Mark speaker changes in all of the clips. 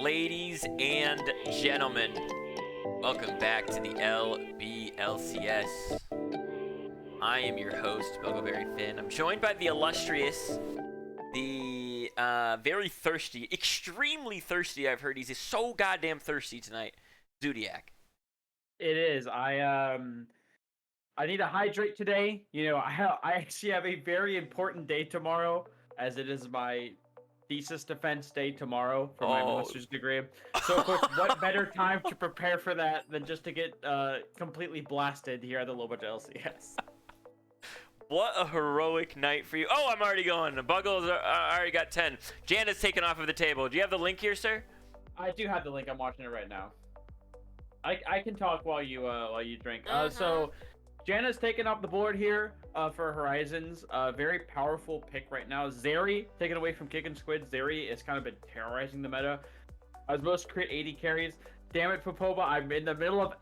Speaker 1: ladies and gentlemen. Welcome back to the LBLCS. I am your host, Belgoberry Finn. I'm joined by the illustrious, the very thirsty, extremely thirsty, I've heard. He's so goddamn thirsty tonight, Zodiac.
Speaker 2: It is. I need to hydrate today. I actually have a very important day tomorrow, as it is my thesis defense day tomorrow for my master's degree. So, of course, what better time to prepare for that than just to get completely blasted here at the Lobo LCS?
Speaker 1: What a heroic night for you. Oh, I'm already going. The Buggles already got 10. Jan is taken off of the table. Do you have the link here, sir?
Speaker 2: I do have the link. I'm watching it right now. I can talk while you drink. So Janna's taken off the board here for Horizons. Very powerful pick right now. Zeri taken away from Kickin Squids. Zeri has kind of been terrorizing the meta. I was supposed to create 80 carries. Damn it, Popova. I'm in the middle of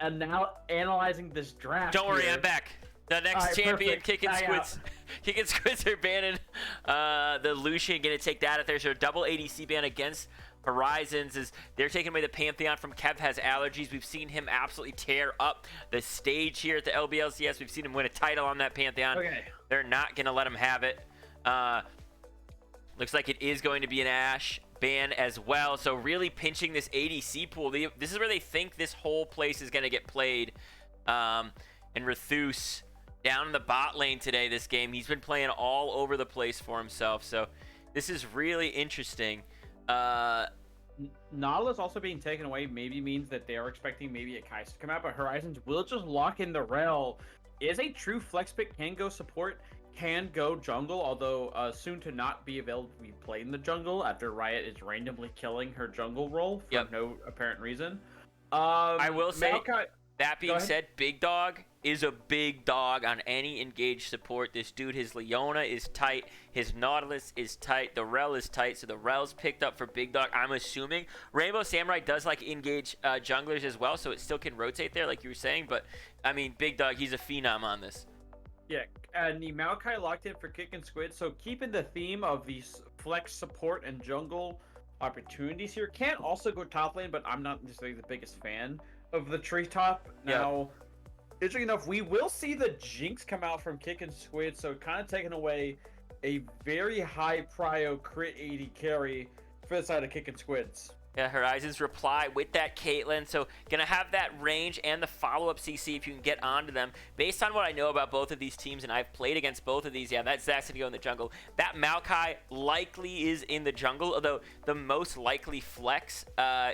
Speaker 2: analyzing this draft.
Speaker 1: Don't worry, I'm back. The next champion, Kickin Squids. Kickin Squids are banning the Lucian. Gonna take that if there's a double ADC ban against Horizons. Is they're taking away the Pantheon from Kev has allergies. We've seen him absolutely tear up the stage here at the LBLCS. We've seen him win a title on that Pantheon. Okay. They're not gonna let him have it. Looks like it is going to be an Ashe ban as well. So really pinching this ADC pool. This is where they think this whole place is gonna get played. And Rethus down in the bot lane today this game. He's been playing all over the place for himself. So this is really interesting.
Speaker 2: Nautilus also being taken away maybe means that they are expecting maybe a Kai'Sa to come out, but Horizons will just lock in the Rel. Is a true flex pick, can go support, can go jungle, although soon to not be available to be played in the jungle after Riot is randomly killing her jungle role for no apparent reason.
Speaker 1: I will say, that being said, Big Dog is a big dog on any engaged support. This dude, his Leona is tight. His Nautilus is tight. The Rel is tight. So the Rel's picked up for Big Dog, I'm assuming. Rainbow Samurai does like engage junglers as well, so it still can rotate there like you were saying. But, I mean, Big Dog, he's a phenom on this.
Speaker 2: Yeah, and the Maokai locked in for Kickin Squid. So keeping the theme of these flex support and jungle opportunities here. Can also go top lane, but I'm not necessarily the biggest fan of the treetop. Now, interesting enough, we will see the Jinx come out from Kickin Squid, so kind of taking away a very high prio crit 80 carry for the side of Kickin Squids.
Speaker 1: Yeah, Horizons reply with that Caitlyn, so gonna have that range and the follow-up CC if you can get onto them. Based on what I know about both of these teams, and I've played against both of these, that Zack's gonna go in the jungle. That Maokai likely is in the jungle, although the most likely flex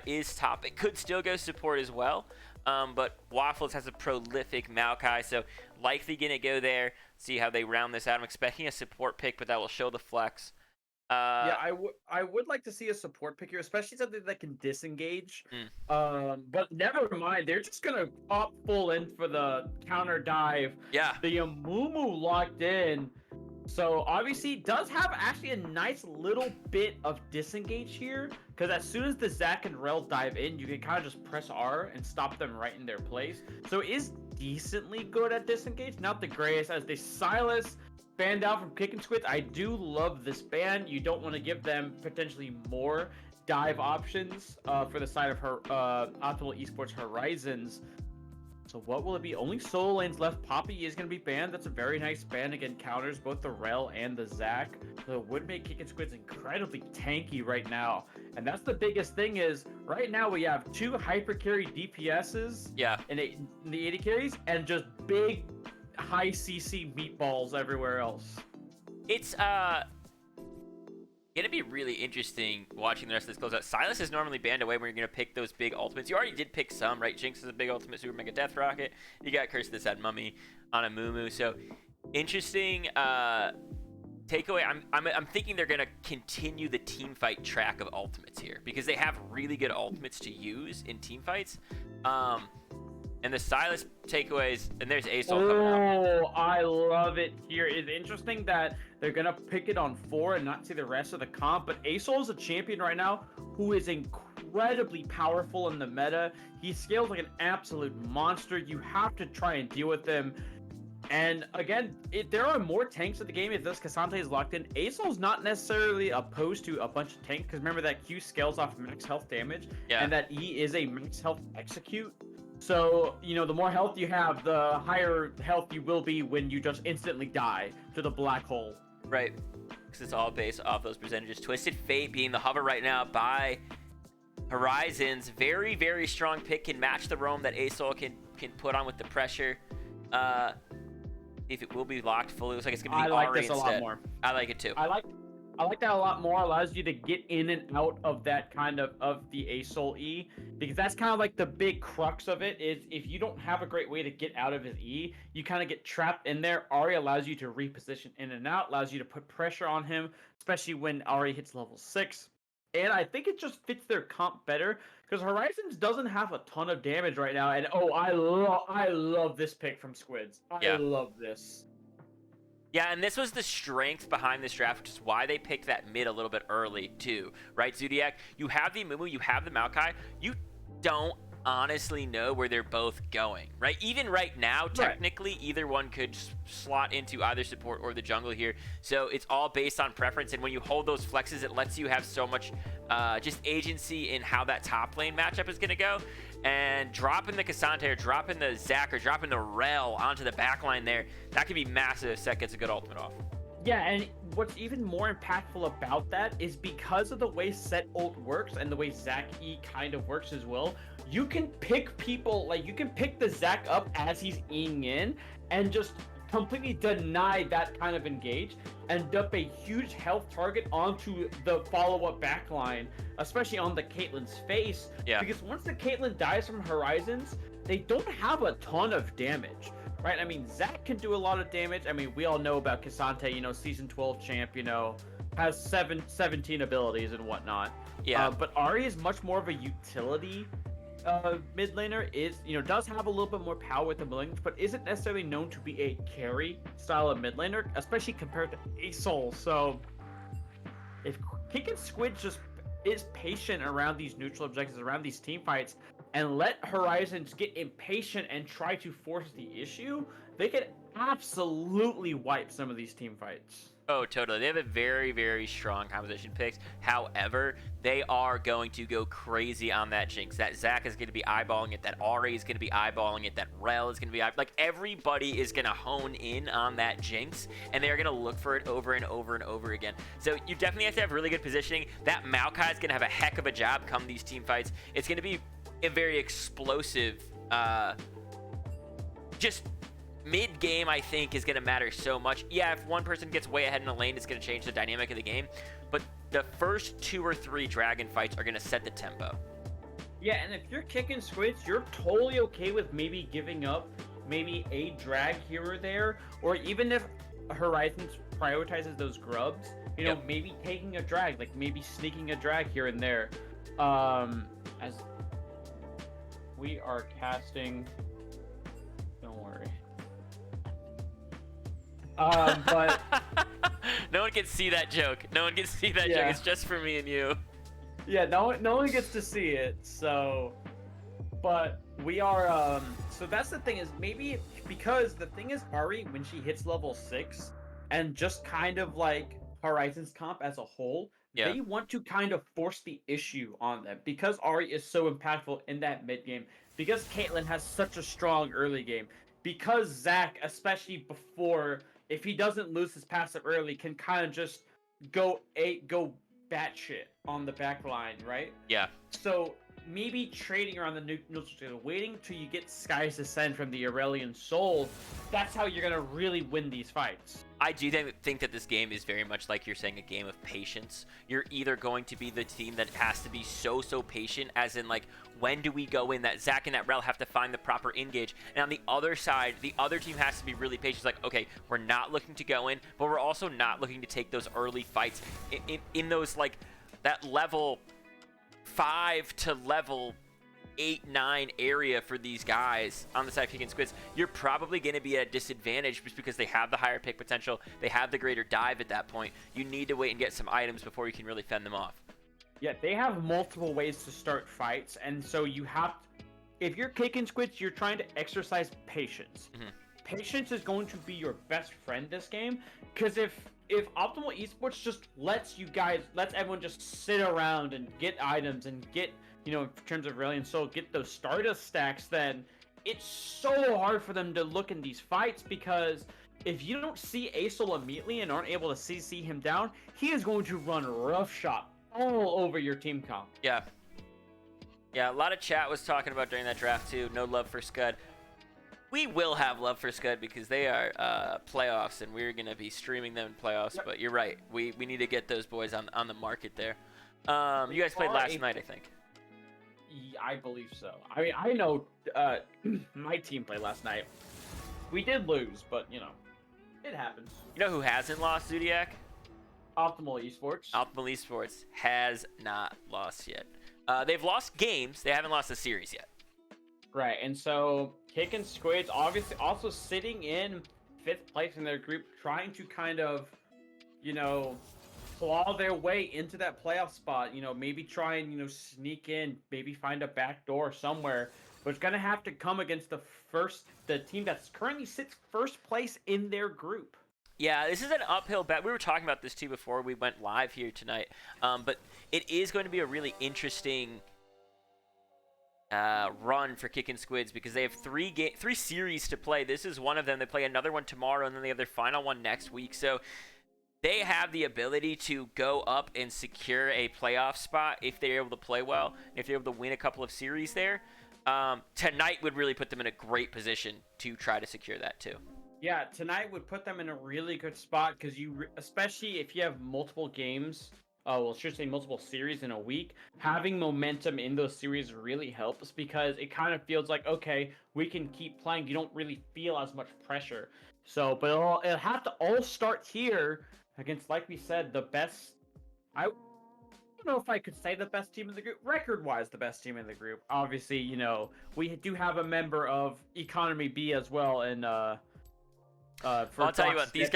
Speaker 1: is top. It could still go support as well, but Waffles has a prolific Maokai, so likely gonna go there, see how they round this out. I'm expecting a support pick, but that will show the flex.
Speaker 2: I would like to see a support pick here, especially something that can disengage. But never mind, they're just gonna pop full in for the counter dive.
Speaker 1: Yeah.
Speaker 2: The Amumu locked in. So obviously does have actually a nice little bit of disengage here, because as soon as the Zack and Rel dive in, you can kind of just press R and stop them right in their place. So it is decently good at disengage, not the greatest, as the Silas banned out from Kickin Squids. I do love this ban. You don't want to give them potentially more dive options for the side of her Optimal Esports Horizons. So what will it be? Only solo lanes left. Poppy is going to be banned. That's a very nice ban. Again, counters both the Rel and the Zack. So it would make Kickin Squids incredibly tanky right now. And that's the biggest thing is, right now we have two hyper carry DPSs in the 80 carries, and just big high CC meatballs everywhere else.
Speaker 1: It's gonna be really interesting watching the rest of this close out. Silas is normally banned away when you're gonna pick those big ultimates. You already did pick some, right? Jinx is a big ultimate, Super Mega Death Rocket. You got Curse This Ad Mummy on a Mumu. So interesting takeaway. I'm thinking they're gonna continue the team fight track of ultimates here, because they have really good ultimates to use in team fights. And the Silas takeaways, and there's Asol coming out.
Speaker 2: Oh, I love it here. It's interesting that they're going to pick it on 4 and not see the rest of the comp, but Asol is a champion right now who is incredibly powerful in the meta. He scales like an absolute monster. You have to try and deal with him. And again, there are more tanks in the game if this Cassante is locked in. Asol's not necessarily opposed to a bunch of tanks, because remember that Q scales off max health damage, and that E is a max health execute. So, the more health you have, the higher health you will be when you just instantly die to the black hole.
Speaker 1: Right. Because it's all based off those percentages. Twisted Fate being the hover right now by Horizons. Very, very strong pick. Can match the roam that Asol can put on with the pressure. If it will be locked fully, looks like it's gonna be
Speaker 2: Ari
Speaker 1: this
Speaker 2: instead. A lot more.
Speaker 1: I like it too.
Speaker 2: I like that a lot more. Allows you to get in and out of that kind of the Asol E, because that's kind of like the big crux of it. Is if you don't have a great way to get out of his E, you kind of get trapped in there. Ari allows you to reposition in and out, allows you to put pressure on him, especially when Ari hits level 6. And I think it just fits their comp better, because Horizons doesn't have a ton of damage right now. And I love this pick from Squids. I love this.
Speaker 1: Yeah, and this was the strength behind this draft, which is why they picked that mid a little bit early too, right? Zodiac, you have the Amumu, you have the Maokai, you don't honestly know where they're both going, right? Even right now, technically, either one could slot into either support or the jungle here. So it's all based on preference, and when you hold those flexes, it lets you have so much just agency in how that top lane matchup is going to go. And dropping the Cassante or dropping the Zac or dropping the Rel onto the backline there, that could be massive if Set gets a good ultimate off.
Speaker 2: Yeah, and what's even more impactful about that is because of the way Set ult works and the way Zac E kind of works as well, you can pick people, like you can pick the Zac up as he's Eing in and just completely deny that kind of engage and dump a huge health target onto the follow-up backline, especially on the Caitlyn's face.
Speaker 1: Yeah.
Speaker 2: Because once the Caitlyn dies from Horizons, they don't have a ton of damage. Right, I mean, Zac can do a lot of damage. I mean, we all know about Cassante, season 12 champ, has 17 abilities and whatnot.
Speaker 1: Yeah.
Speaker 2: But Ari is much more of a utility mid laner. Does have a little bit more power with the malignance, but isn't necessarily known to be a carry style of mid laner, especially compared to Asol. So, if Kickin Squid just is patient around these neutral objectives, around these team fights, and let Horizons get impatient and try to force the issue, they could absolutely wipe some of these team fights.
Speaker 1: Oh, totally. They have a very, very strong composition picks. However, they are going to go crazy on that Jinx. That Zac is going to be eyeballing it. That Ari is going to be eyeballing it. That Rel is going to be like everybody is going to hone in on that Jinx, and they're going to look for it over and over and over again. So you definitely have to have really good positioning. That Maokai is going to have a heck of a job come these team fights. It's going to be a very explosive, just mid-game, I think, is going to matter so much. Yeah, if one person gets way ahead in a lane, it's going to change the dynamic of the game. But the first 2 or 3 dragon fights are going to set the tempo.
Speaker 2: Yeah, and if you're Kickin Squids, you're totally okay with maybe giving up maybe a drag here or there. Or even if Horizons prioritizes those grubs, maybe taking a drag, like maybe sneaking a drag here and there. As we are casting... Don't worry. But
Speaker 1: no one can see that joke. No one can see that joke. It's just for me and you.
Speaker 2: Yeah, no one gets to see it. So, but we are. So that's the thing, is maybe because the thing is, Ari, when she hits level 6, and just kind of like Horizons comp as a whole, they want to kind of force the issue on them, because Ari is so impactful in that mid game, because Caitlyn has such a strong early game, because Zac, especially before, if he doesn't lose his passive early, can kind of just go batshit on the back line, right?
Speaker 1: Yeah.
Speaker 2: So maybe trading around the neutral, waiting till you get Sky's Descent from the Aurelian Soul, that's how you're gonna really win these fights.
Speaker 1: I do think that this game is very much like you're saying, a game of patience. You're either going to be the team that has to be so patient, as in like, when do we go in? That Zac and that Rel have to find the proper engage. And on the other side, the other team has to be really patient. It's like, okay, we're not looking to go in, but we're also not looking to take those early fights in those, like, that level 5 to level 8-9 area for these guys on the side of Kickin Squids. You're probably going to be at a disadvantage just because they have the higher pick potential. They have the greater dive at that point. You need to wait and get some items before you can really fend them off.
Speaker 2: Yeah, they have multiple ways to start fights, and so you have to, if you're Kickin Squids, you're trying to exercise patience. patience is going to be your best friend this game, because if Optimal Esports just lets everyone just sit around and get items and get, in terms of Reliant Soul, get those Stardust stacks, then it's so hard for them to look in these fights, because if you don't see Asol immediately and aren't able to CC him down, he is going to run roughshod all over your team comp.
Speaker 1: Yeah. Yeah, a lot of chat was talking about during that draft too. No love for Scud. We will have love for Scud because they are playoffs, and we're going to be streaming them in playoffs. Yep. But you're right. We need to get those boys on the market there. You guys played last night, I think.
Speaker 2: Yeah, I believe so. I mean, I know my team played last night. We did lose, but, it happens.
Speaker 1: You know who hasn't lost, Zodiac?
Speaker 2: Optimal Esports.
Speaker 1: Optimal Esports has not lost yet. They've lost games. They haven't lost a series yet.
Speaker 2: Right, and so Kickin, Squids obviously also sitting in 5th place in their group, trying to kind of, claw their way into that playoff spot. Maybe try and, sneak in, maybe find a back door somewhere. But it's going to have to come against the team that's currently sits 1st place in their group.
Speaker 1: Yeah, this is an uphill battle. We were talking about this too before we went live here tonight. But it is going to be a really interesting run for Kickin Squids, because they have 3 series to play. This is one of them. They play another one tomorrow, and then they have their final one next week. So they have the ability to go up and secure a playoff spot if they're able to play well, if they're able to win a couple of series there. Tonight would really put them in a great position to try to secure that too.
Speaker 2: Yeah, tonight would put them in a really good spot, because especially if you have multiple games, multiple series in a week, having momentum in those series really helps, because it kind of feels like, okay, we can keep playing. You don't really feel as much pressure. So, but it'll have to all start here against, like we said, the best. I don't know if I could say the best team in the group, record-wise, the best team in the group. Obviously, we do have a member of Economy B as well, and
Speaker 1: I'll tell you what, these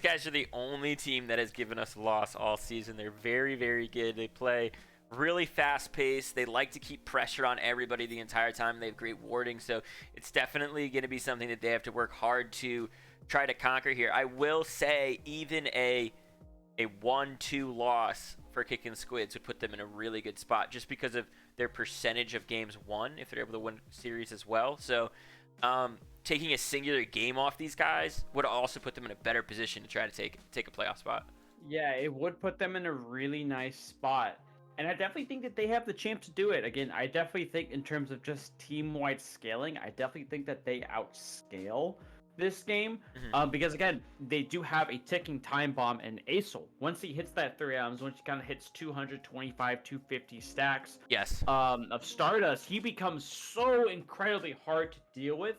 Speaker 1: guys are the only team that has given us a loss all season. They're very, very good. They play really fast-paced. They like to keep pressure on everybody the entire time. They have great warding, so it's definitely going to be something that they have to work hard to try to conquer here. I will say even a 1-2 loss for Kickin Squids would put them in a really good spot, just because of their percentage of games won, if they're able to win series as well. So taking a singular game off these guys would also put them in a better position to try to take a playoff spot.
Speaker 2: Yeah, it would put them in a really nice spot. And I definitely think that they have the chance to do it. Again, I definitely think in terms of just team-wide scaling, I definitely think that they outscale this game. Because, again, they do have a ticking time bomb in Asol. Once he hits that 3 items, once he kind of hits 225, 250 stacks of Stardust, he becomes so incredibly hard to deal with.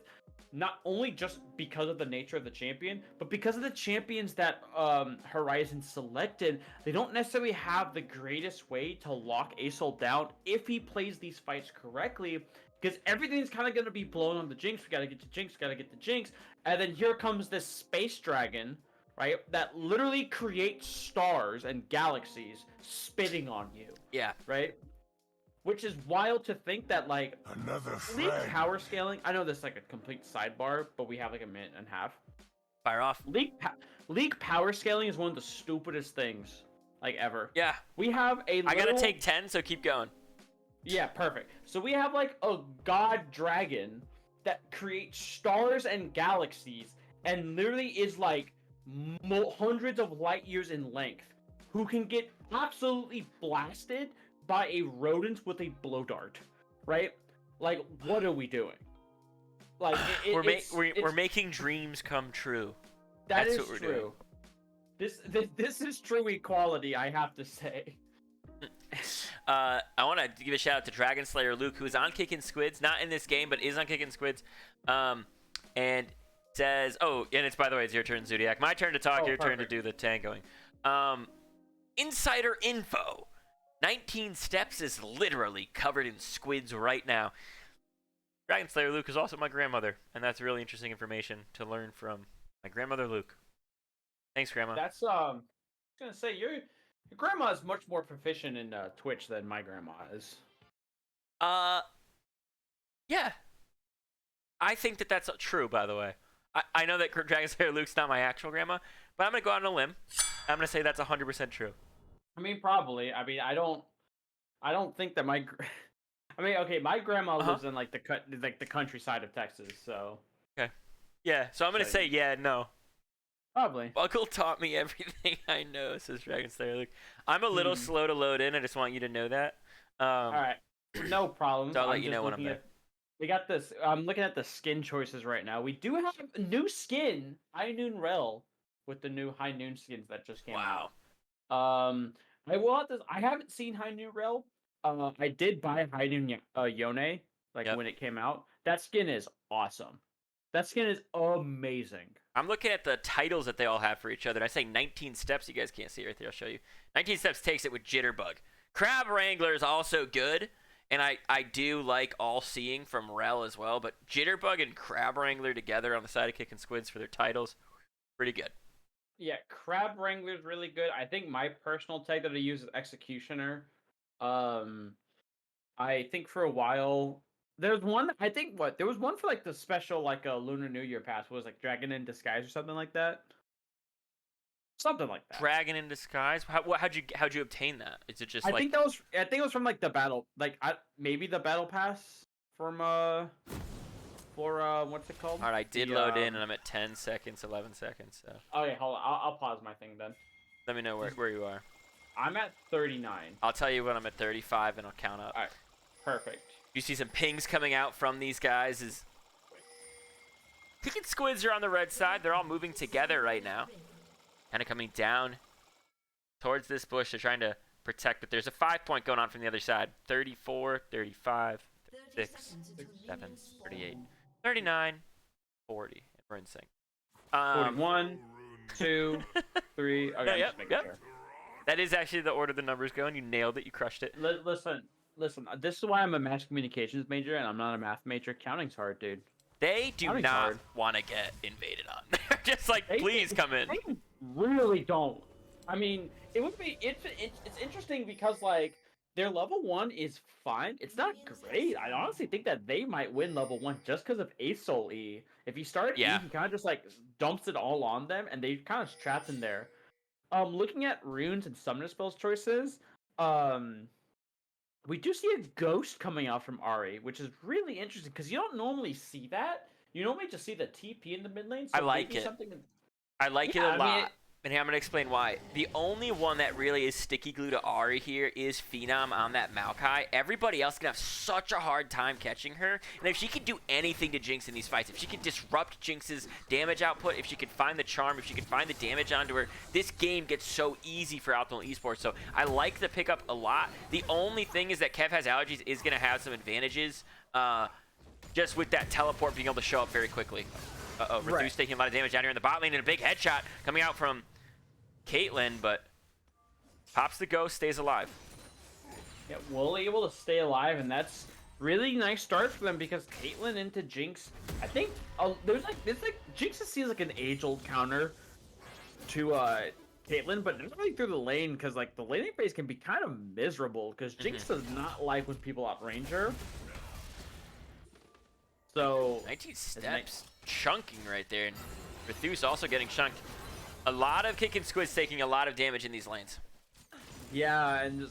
Speaker 2: Not only just because of the nature of the champion, but because of the champions that Horizon selected. They don't necessarily have the greatest way to lock Asol down if he plays these fights correctly, because everything's kind of going to be blown on the Jinx. We got to get to Jinx, got to get the Jinx. And then here comes this Space Dragon, right, that literally creates stars and galaxies spitting on you.
Speaker 1: Yeah.
Speaker 2: Right? Which is wild to think that, like, League power scaling. I know this is like a complete sidebar, but we have like a minute and a half.
Speaker 1: Fire off.
Speaker 2: League power scaling is one of the stupidest things, like, ever.
Speaker 1: Yeah.
Speaker 2: We have a
Speaker 1: I gotta take 10, so keep going.
Speaker 2: Yeah, perfect. So we have like a god dragon that creates stars and galaxies, and literally is like hundreds of light years in length, who can get absolutely blasted by a rodent with a blow dart, right? Like, what are we doing? Like,
Speaker 1: we're making dreams come true.
Speaker 2: That's what we're true. Doing. This is true equality, I have to say.
Speaker 1: I want to give a shout out to Dragon Slayer Luke, who's on Kickin Squids, not in this game, but is on Kickin Squids, and says, "Oh, and it's, by the way, it's your turn, Zodiac. My turn to talk. Your turn to do the tangoing." Insider info. 19 Steps is literally covered in squids right now. Dragon Slayer Luke is also my grandmother, and that's really interesting information to learn from my grandmother Luke. Thanks, Grandma.
Speaker 2: That's I was gonna say your grandma is much more proficient in Twitch than my grandma is.
Speaker 1: Yeah. I think that that's true, by the way. I know that Dragon Slayer Luke's not my actual grandma, but I'm gonna go out on a limb. I'm gonna say that's 100% true.
Speaker 2: I mean, probably. I mean, I don't think that my. I mean, okay, my grandma lives in like the countryside of Texas, so.
Speaker 1: Okay. Yeah, so I'm gonna say yeah, no.
Speaker 2: Probably.
Speaker 1: Buckle taught me everything I know, says Dragon Slayer Luke. I'm a little slow to load in. I just want you to know that.
Speaker 2: All right, no problem.
Speaker 1: So I'll let you know when I'm there.
Speaker 2: We got this. I'm looking at the skin choices right now. We do have a new skin, High Noon Rel, with the new High Noon skins that just came out. I will have this. I haven't seen High Noon Rel. I did buy High Noon Yone when it came out. That skin is awesome. That skin is amazing.
Speaker 1: I'm looking at the titles that they all have for each other. I say 19 steps. You guys can't see it right there. I'll show you. 19 steps takes it with Jitterbug. Crab Wrangler is also good. And I do like All Seeing from Rel as well. But Jitterbug and Crab Wrangler together on the side of Kickin Squids for their titles, pretty good.
Speaker 2: Yeah, Crab Wrangler is really good. I think my personal tag that I use is Executioner. I think for a while there's one. I think there was one for like the special like a Lunar New Year pass was like Dragon in Disguise or something like that. Something like that.
Speaker 1: Dragon in Disguise. How'd you obtain that? Is it just? I
Speaker 2: think it was from like the battle, maybe the battle pass from what's it called?
Speaker 1: All right, I did load in, and I'm at 10 seconds, 11 seconds. So.
Speaker 2: Okay, hold on. I'll pause my thing then.
Speaker 1: Let me know where you are.
Speaker 2: I'm at 39.
Speaker 1: I'll tell you when I'm at 35, and I'll count up.
Speaker 2: All right, perfect.
Speaker 1: You see some pings coming out from these guys. Kickin Squids are on the red side. They're all moving together right now. Kind of coming down towards this bush. They're trying to protect, but there's a 5-point going on from the other side. 34, 35, 36, 37, 38, 39, 40. And we're in sync.
Speaker 2: 41, 2, 3. Okay,
Speaker 1: yep. That is actually the order the numbers go, and you nailed it. You crushed it.
Speaker 2: Listen. This is why I'm a mass communications major, and I'm not a math major. Counting's hard, dude.
Speaker 1: They do not want to get invaded on. They're just like, please come in.
Speaker 2: They really don't. I mean, it's interesting because like their level 1 is fine. It's not great. I honestly think that they might win level 1 just because of Asol E. If you start at E, he kind of just like dumps it all on them, and they kind of trapped in there. Looking at runes and summoner spells choices, we do see a ghost coming out from Ari, which is really interesting because you don't normally see that. You normally just see the TP in the mid lane. So
Speaker 1: I like it. I like it a lot. And here I'm going to explain why. The only one that really is sticky glue to Ari here is Phenom on that Maokai. Everybody else can have such a hard time catching her. And if she could do anything to Jinx in these fights, if she could disrupt Jinx's damage output, if she could find the charm, if she could find the damage onto her, this game gets so easy for Optimal Esports. So I like the pickup a lot. The only thing is that Kev has allergies is going to have some advantages just with that teleport being able to show up very quickly. Reduce taking a lot of damage down here in the bot lane, and a big headshot coming out from Caitlyn, but pops the ghost, stays alive.
Speaker 2: Yeah, Wooly able to stay alive, and that's really nice start for them because Caitlyn into Jinx. I think Jinx seems like an age-old counter to Caitlyn, but not really through the lane because like the laning phase can be kind of miserable because Jinx does not like when people outrange her. So
Speaker 1: 19 steps, chunking right there, and Rethus also getting chunked. A lot of Kickin Squids taking a lot of damage in these lanes.
Speaker 2: Yeah, and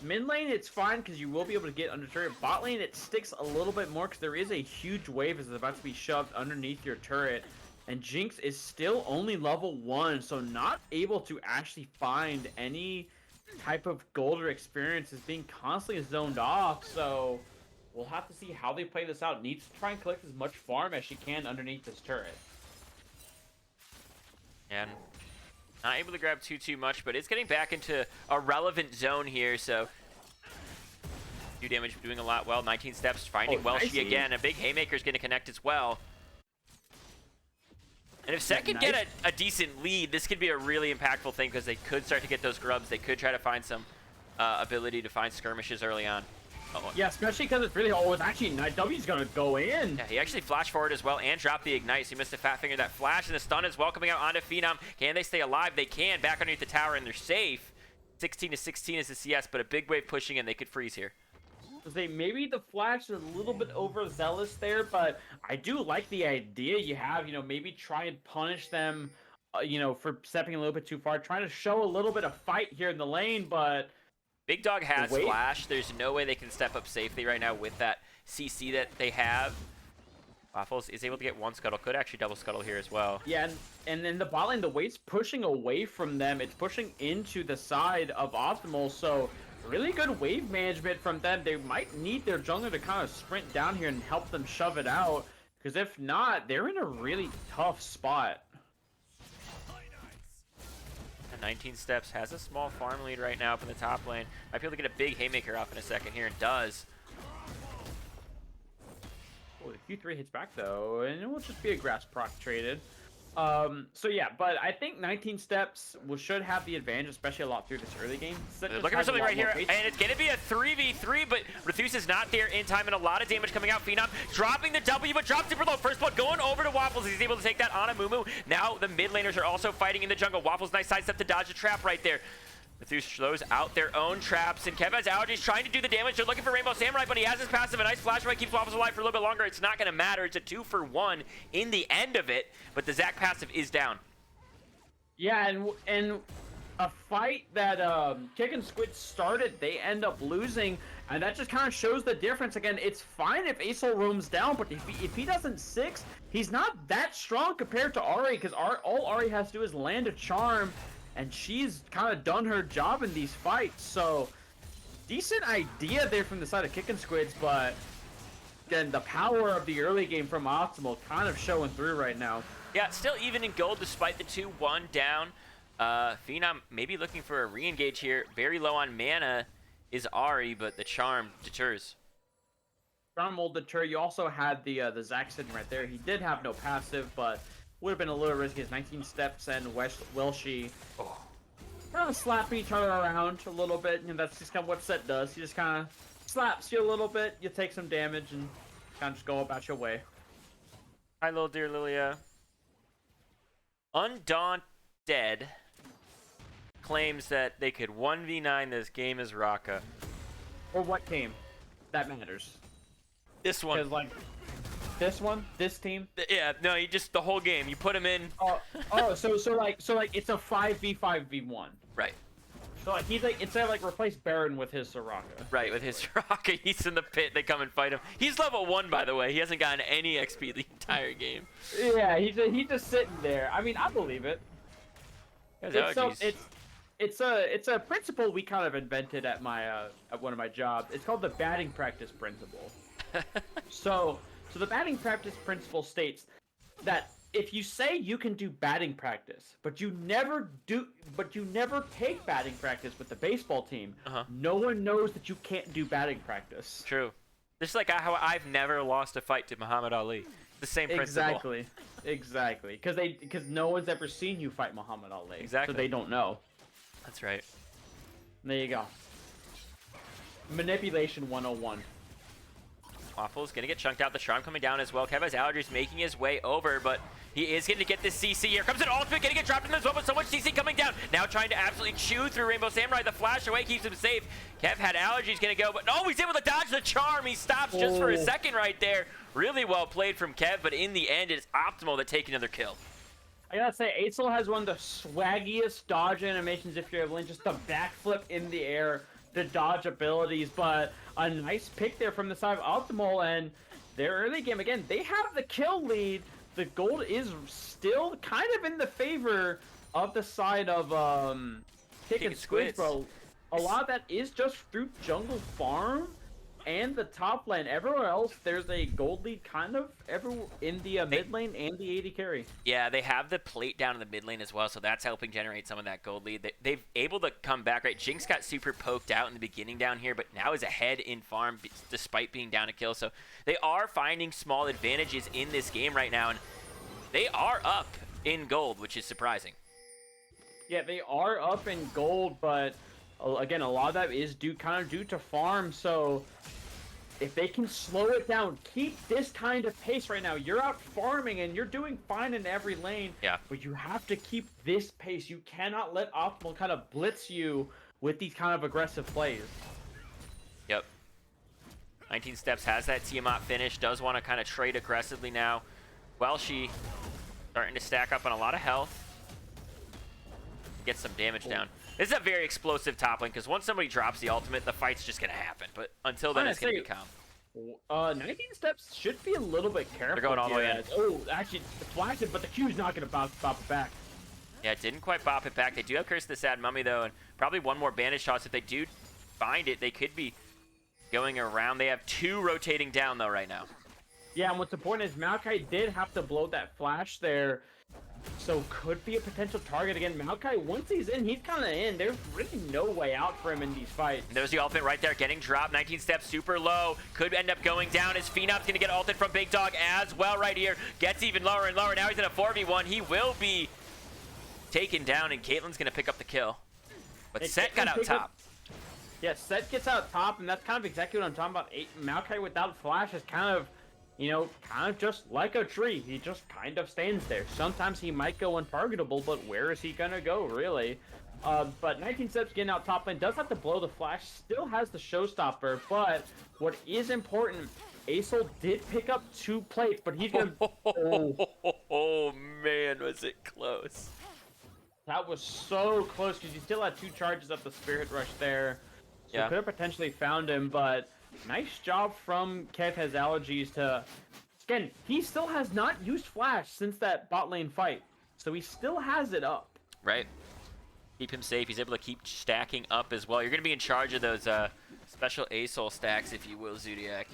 Speaker 2: mid lane it's fine because you will be able to get under turret. Bot lane it sticks a little bit more because there is a huge wave that's about to be shoved underneath your turret. And Jinx is still only level 1, so not able to actually find any type of gold or experience, is being constantly zoned off. So we'll have to see how they play this out. Needs to try and collect as much farm as she can underneath this turret.
Speaker 1: And not able to grab too much, but it's getting back into a relevant zone here, so do damage, doing a lot well. 19 steps, finding Welshie again. A big haymaker is going to connect as well. And if Set can get a decent lead, this could be a really impactful thing because they could start to get those grubs. They could try to find some ability to find skirmishes early on.
Speaker 2: Yeah, especially because it's really it's actually Night W's gonna go in.
Speaker 1: Yeah, he actually flashed forward as well and dropped the ignite, so he missed a fat finger. That flash and the stun as well coming out onto Phenom. Can they stay alive? They can. Back underneath the tower and they're safe. 16 to 16 is the CS, but a big wave pushing in. They could freeze here.
Speaker 2: Say maybe the Flash is a little bit overzealous there, but I do like the idea you have. Maybe try and punish them, for stepping a little bit too far, trying to show a little bit of fight here in the lane, but
Speaker 1: Big Dog has
Speaker 2: wait.
Speaker 1: Flash. There's no way they can step up safely right now with that CC that they have. Waffles is able to get one scuttle. Could actually double scuttle here as well.
Speaker 2: Yeah, and then the bot lane, the wave's pushing away from them. It's pushing into the side of Optimal, so really good wave management from them. They might need their jungler to kind of sprint down here and help them shove it out, because if not, they're in a really tough spot.
Speaker 1: 19 steps has a small farm lead right now up in the top lane. Might be able to get a big haymaker off in a second here, and does.
Speaker 2: Oh, the Q3 hits back though, and it will just be a grass proc traded. So yeah, but I think 19 steps should have the advantage, especially a lot through this early game.
Speaker 1: They're looking for something right here, and it's going to be a 3v3, but Rethus is not there in time, and a lot of damage coming out. Phenom dropping the W, but dropped super low. First blood going over to Waffles. He's able to take that on a Mumu. Now the mid laners are also fighting in the jungle. Waffles, nice sidestep to dodge the trap right there. Rethus throws out their own traps, and Kev has allergies trying to do the damage. They're looking for Rainbow Samurai, but he has his passive. A nice flash away keeps Waffles alive for a little bit longer. It's not going to matter. It's a 2-for-1 in the end of it, but the Zac passive is down.
Speaker 2: Yeah, and a fight that Kickin Squids started, they end up losing, and that just kind of shows the difference. Again, it's fine if Acel roams down, but if he doesn't 6, he's not that strong compared to Ahri, because all Ahri has to do is land a charm, and she's kind of done her job in these fights. So, decent idea there from the side of Kickin Squids, but again, the power of the early game from Optimal kind of showing through right now.
Speaker 1: Yeah, still even in gold despite the 2-1 down. Phenom maybe looking for a re-engage here. Very low on mana is Ahri, but the charm deters.
Speaker 2: Charm will deter. You also had the Zac sitting right there. He did have no passive, but would have been a little risky. His 19 steps and Welshi kind of slapping each other around a little bit, and that's just kind of what Set does. He just kind of slaps you a little bit, you take some damage, and kind of just go about your way.
Speaker 1: Hi, little dear Lilia. Undaunted claims that they could 1v9 this game as Raka.
Speaker 2: Or what game? That matters.
Speaker 1: This one.
Speaker 2: Because, like, this one? This team?
Speaker 1: Yeah, no, you just, the whole game. You put him in.
Speaker 2: So like it's a 5v5v1.
Speaker 1: Right.
Speaker 2: So like he's like, instead of like replace Baron with his Soraka.
Speaker 1: Right, with his Soraka, he's in the pit. They come and fight him. He's level 1, by the way. He hasn't gotten any XP the entire game.
Speaker 2: Yeah, he's just sitting there. I mean, I believe it. It's a principle we kind of invented at my at one of my jobs. It's called the batting practice principle. So the batting practice principle states that if you say you can do batting practice, but you never take batting practice with the baseball team, no one knows that you can't do batting practice.
Speaker 1: True. Just like how I've never lost a fight to Muhammad Ali. The same principle.
Speaker 2: Exactly. Because no one's ever seen you fight Muhammad Ali.
Speaker 1: Exactly.
Speaker 2: So they don't know.
Speaker 1: That's right.
Speaker 2: There you go. Manipulation 101.
Speaker 1: Waffle's gonna get chunked out. The charm coming down as well. Kev has allergies making his way over, but he is gonna get this CC. Here comes an ultimate, gonna get dropped in as well, but so much CC coming down. Now trying to absolutely chew through Rainbow Samurai. The flash away keeps him safe. Kev had allergies, gonna go, but no, he's able to dodge the charm. He stops just for a second right there. Really well played from Kev, but in the end, it's Optimal that take another kill.
Speaker 2: I gotta say, Acel has one of the swaggiest dodge animations if you're able to just the backflip in the air, the dodge abilities, but a nice pick there from the side of Optimal, and their early game, again, they have the kill lead. The gold is still kind of in the favor of the side of Kickin Squids, bro. A lot of that is just through jungle farm and the top lane. Everywhere else, there's a gold lead kind of in the mid lane and the AD carry.
Speaker 1: Yeah, they have the plate down in the mid lane as well, so that's helping generate some of that gold lead. They've able to come back, right? Jinx got super poked out in the beginning down here, but now is ahead in farm despite being down a kill. So they are finding small advantages in this game right now, and they are up in gold, which is surprising.
Speaker 2: Yeah, they are up in gold, but again, a lot of that is due to farm. So if they can slow it down, keep this kind of pace right now. You're out farming and you're doing fine in every lane.
Speaker 1: Yeah.
Speaker 2: But you have to keep this pace. You cannot let Optimal kind of blitz you with these kind of aggressive plays.
Speaker 1: Yep. 19 Steps has that Tiamat finish, does want to kind of trade aggressively now. Welshi starting to stack up on a lot of health. Get some damage down. This is a very explosive top lane, because once somebody drops the ultimate, the fight's just going to happen. But until then, it's going to be calm.
Speaker 2: 19 Steps should be a little bit careful.
Speaker 1: They're going all the way in.
Speaker 2: Oh, actually, the flash it, but the Q's not going to bop it back.
Speaker 1: Yeah, it didn't quite bop it back. They do have Curse of the Sad Mummy, though, and probably one more bandage toss. If they do find it, they could be going around. They have 2 rotating down, though, right now.
Speaker 2: Yeah, and what's important is Maokai did have to blow that flash there, so could be a potential target. Again, Maokai, once he's in, he's kind of in. There's really no way out for him in these fights.
Speaker 1: There's the ultimate right there, getting dropped. 19 Steps super low. Could end up going down. His Phenop's going to get ulted from Big Dog as well right here. Gets even lower and lower. Now he's in a 4v1. He will be taken down, and Caitlyn's going to pick up the kill. But Set got out top.
Speaker 2: Yeah, Set gets out top, and that's kind of exactly what I'm talking about. Maokai without flash is kind of, you know, kind of just like a tree. He just kind of stands there. Sometimes he might go untargetable, but where is he going to go, really? But 19 Steps getting out top lane does have to blow the flash. Still has the showstopper, but what is important, Acel did pick up 2 plates, but he's going to...
Speaker 1: Oh, man, was it close.
Speaker 2: That was so close, because he still had 2 charges up the Spirit Rush there. So could have potentially found him, but nice job from Kev Has Allergies to... Again, he still has not used Flash since that bot lane fight, so he still has it up.
Speaker 1: Right. Keep him safe. He's able to keep stacking up as well. You're going to be in charge of those special Acel stacks, if you will, Zodiac.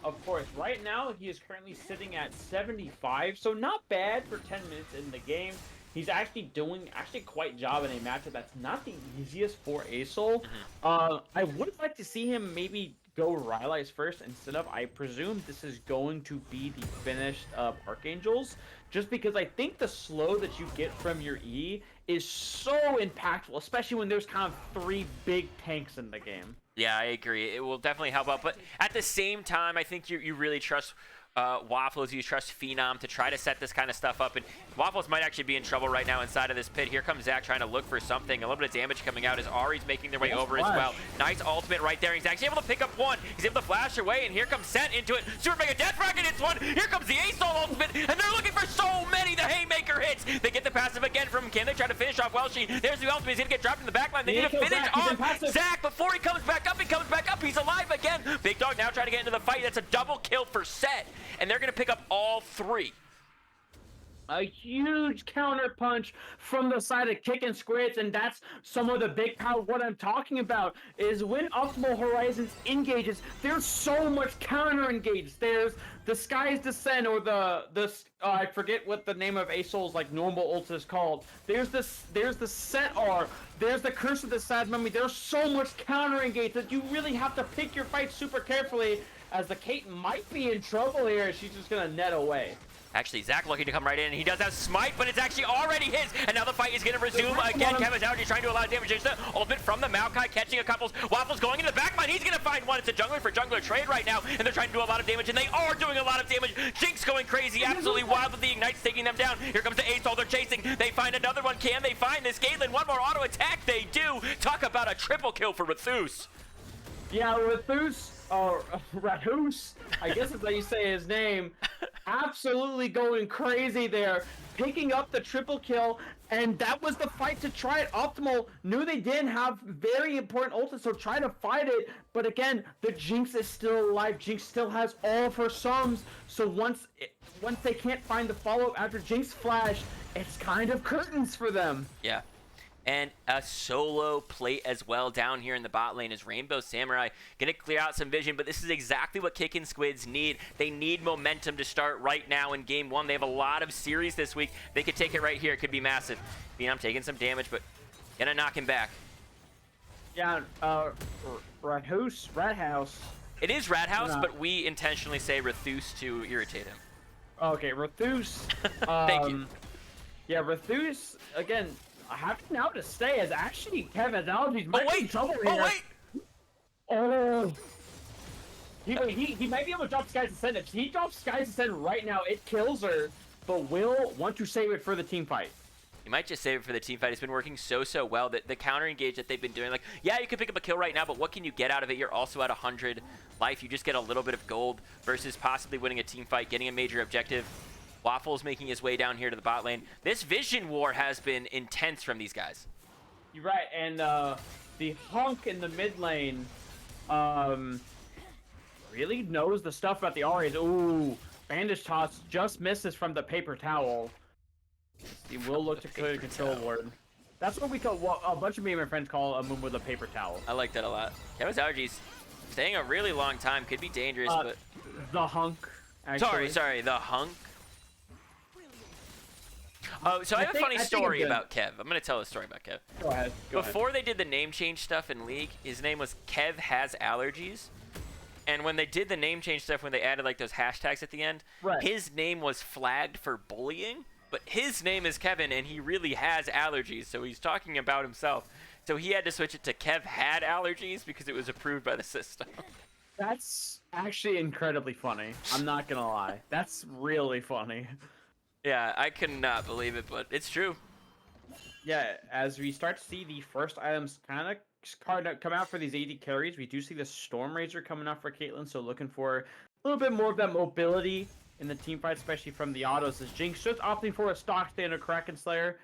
Speaker 2: Of course. Right now, he is currently sitting at 75, so not bad for 10 minutes in the game. He's actually doing quite job in a matchup that's not the easiest for Acel. I would like to see him maybe go Rylai's first instead of, I presume this is going to be the finished Archangels, just because I think the slow that you get from your E is so impactful, especially when there's kind of 3 big tanks in the game.
Speaker 1: Yeah, I agree. It will definitely help out, but at the same time, I think you really trust Waffles. You trust Phenom to try to set this kind of stuff up, and Waffles might actually be in trouble right now inside of this pit. Here comes Zach trying to look for something. A little bit of damage coming out as Ari's making their way over as well. Nice ultimate right there. He's actually able to pick up 1. He's able to flash away, and here comes Set into it. Super Mega Death Rocket hits 1. Here comes the Acel ultimate, and they're looking for so many. The Haymaker hits. They get the passive again from him. Can they try to finish off Welshi? There's the ultimate. He's going to get dropped in the backline. They need to finish off Zach before he comes back up. He comes back up. He's alive again. Big Dog now trying to get into the fight. That's a double kill for Set, and they're going to pick up all 3.
Speaker 2: A huge counter punch from the side of Kickin Squids, and that's some of the big power. What I'm talking about is when Optimal Horizons engages, there's so much counter engage. There's the Sky's Descent, or I forget what the name of Acel's like normal ult is called. There's the Set R. There's the Curse of the Sad Mummy. There's so much counter engage that you really have to pick your fight super carefully, as the Kate might be in trouble here. She's just gonna net away. Actually, Zach looking to come right in, and he does have Smite, but it's actually already his, and now the fight is going to resume again. Kevin's out, he's trying to do a lot of damage. There's the ultimate from the Maokai, catching a couple. Waffles going into the backline, he's going to find 1. It's a jungler for jungler trade right now, and they're trying to do a lot of damage, and they are doing a lot of damage. Jinx going crazy, absolutely wild with the Ignites taking them down. Here comes the Acel, they're chasing. They find another one. Can they find this Caitlyn? One more auto attack, they do. Talk about a triple kill for Rathus. Yeah, Rathus. Or Rathus, I guess is how you say his name, absolutely going crazy there, picking up the triple kill, and that was the fight to try it. Optimal knew they didn't have very important ulti, so try to fight it, but again, the Jinx is still alive. Jinx still has all of her sums, so once they can't find the follow-up after Jinx flash, it's kind of curtains for them. Yeah. And a solo plate as well down here in the bot lane is Rainbow Samurai. Gonna clear out some vision, but this is exactly what Kickin Squids need. They need momentum to start right now in game 1. They have a lot of series this week. They could take it right here. It could be massive. Phenom taking some damage, but gonna knock him back. Yeah, Rathouse. It is Rathouse, but we intentionally say Rathus to irritate him. Okay, Rathus. Thank you. Yeah, Rathus, again, I have now to say is actually Kevin's allergies might be in trouble here. Oh, he might be able to drop Sky's Ascent. If he drops Sky's Ascent right now, it kills her, but will want to save it for the team fight.
Speaker 1: You might just save it for the team fight. It's been working so well that the counter engage that they've been doing, like, yeah, you can pick up a kill right now, but what can you get out of it? You're also at 100 life. You just get a little bit of gold versus possibly winning a team fight, getting a major objective. Waffle's making his way down here to the bot lane. This vision war has been intense from these guys.
Speaker 2: You're right, and the hunk in the mid lane really knows the stuff about the Aries. Ooh, bandage toss just misses from the paper towel. He will look to control ward. That's what we call, what a bunch of me and my friends call a moon with a paper towel.
Speaker 1: I like that a lot. Kevin's allergies staying a really long time could be dangerous, but
Speaker 2: the hunk. Actually.
Speaker 1: Sorry, the hunk. Oh, so I have a funny story about Kev. I'm gonna tell a story about Kev.
Speaker 2: Go ahead.
Speaker 1: Before they did the name change stuff in League, his name was Kev Has Allergies. And when they did the name change stuff, when they added like those hashtags at the end, his name was flagged for bullying. But his name is Kevin, and he really has allergies, so he's talking about himself. So he had to switch it to Kev Had Allergies because it was approved by the system.
Speaker 2: That's actually incredibly funny. I'm not gonna lie. That's really funny.
Speaker 1: Yeah, I cannot believe it, but it's true.
Speaker 2: Yeah, as we start to see the first items kind of come out for these AD carries, we do see the Storm Razor coming out for Caitlyn, so looking for a little bit more of that mobility in the team fight, especially from the autos, as Jinx just opting for a stock standard Kraken Slayer.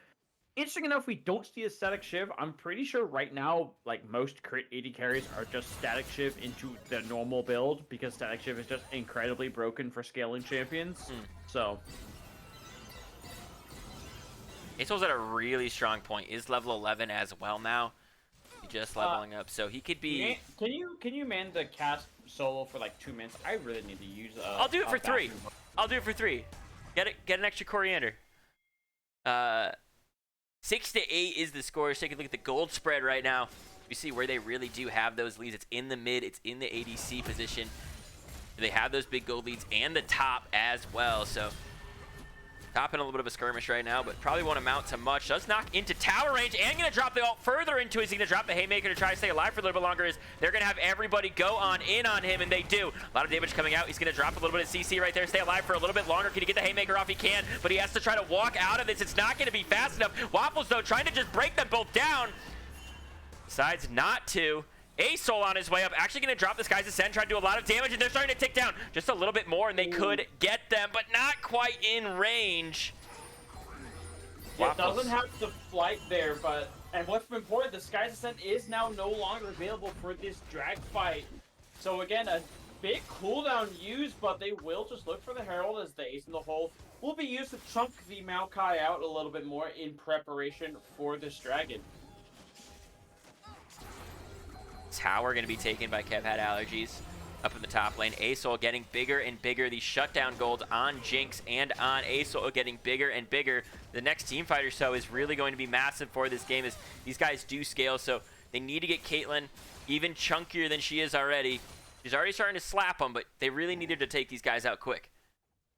Speaker 2: Interesting enough, we don't see a static Shiv. I'm pretty sure right now, like, most crit AD carries are just static Shiv into the normal build, because static Shiv is just incredibly broken for scaling champions. So
Speaker 1: Asol's at a really strong point. Is level 11 as well now. He's just leveling up, so he could be...
Speaker 2: Can you man the cast solo for like 2 minutes? I really need to use
Speaker 1: I'll do it for 3. I'll do it for 3. Get an extra coriander. 6-8 is the score. Let's take a look at the gold spread right now. You see where they really do have those leads. It's in the mid. It's in the ADC position. They have those big gold leads and the top as well. So top in a little bit of a skirmish right now, but probably won't amount to much. Does knock into tower range and going to drop the ult further into it. He's going to drop the haymaker to try to stay alive for a little bit longer. They're going to have everybody go on in on him, and they do. A lot of damage coming out. He's going to drop a little bit of CC right there, stay alive for a little bit longer. Can he get the haymaker off? He can, but he has to try to walk out of this. It's not going to be fast enough. Waffles, though, trying to just break them both down. Decides not to. Asol on his way up, actually going to drop this guy's ascend, try to do a lot of damage, and they're starting to tick down just a little bit more, and they could get them, but not quite in range.
Speaker 2: It doesn't have the flight there, but and what's important, the Sky's Ascent is now no longer available for this drag fight. So again, a big cooldown used, but they will just look for the Herald as the ace in the hole will be used to chunk the Maokai out a little bit more in preparation for this dragon.
Speaker 1: Tower going to be taken by Kev Had Allergies. Up in the top lane, Asol getting bigger and bigger. These shutdown golds on Jinx and on Asol getting bigger and bigger. The next team fight or so is really going to be massive for this game, as these guys do scale, so they need to get Caitlyn even chunkier than she is already. She's already starting to slap them, but they really needed to take these guys out quick.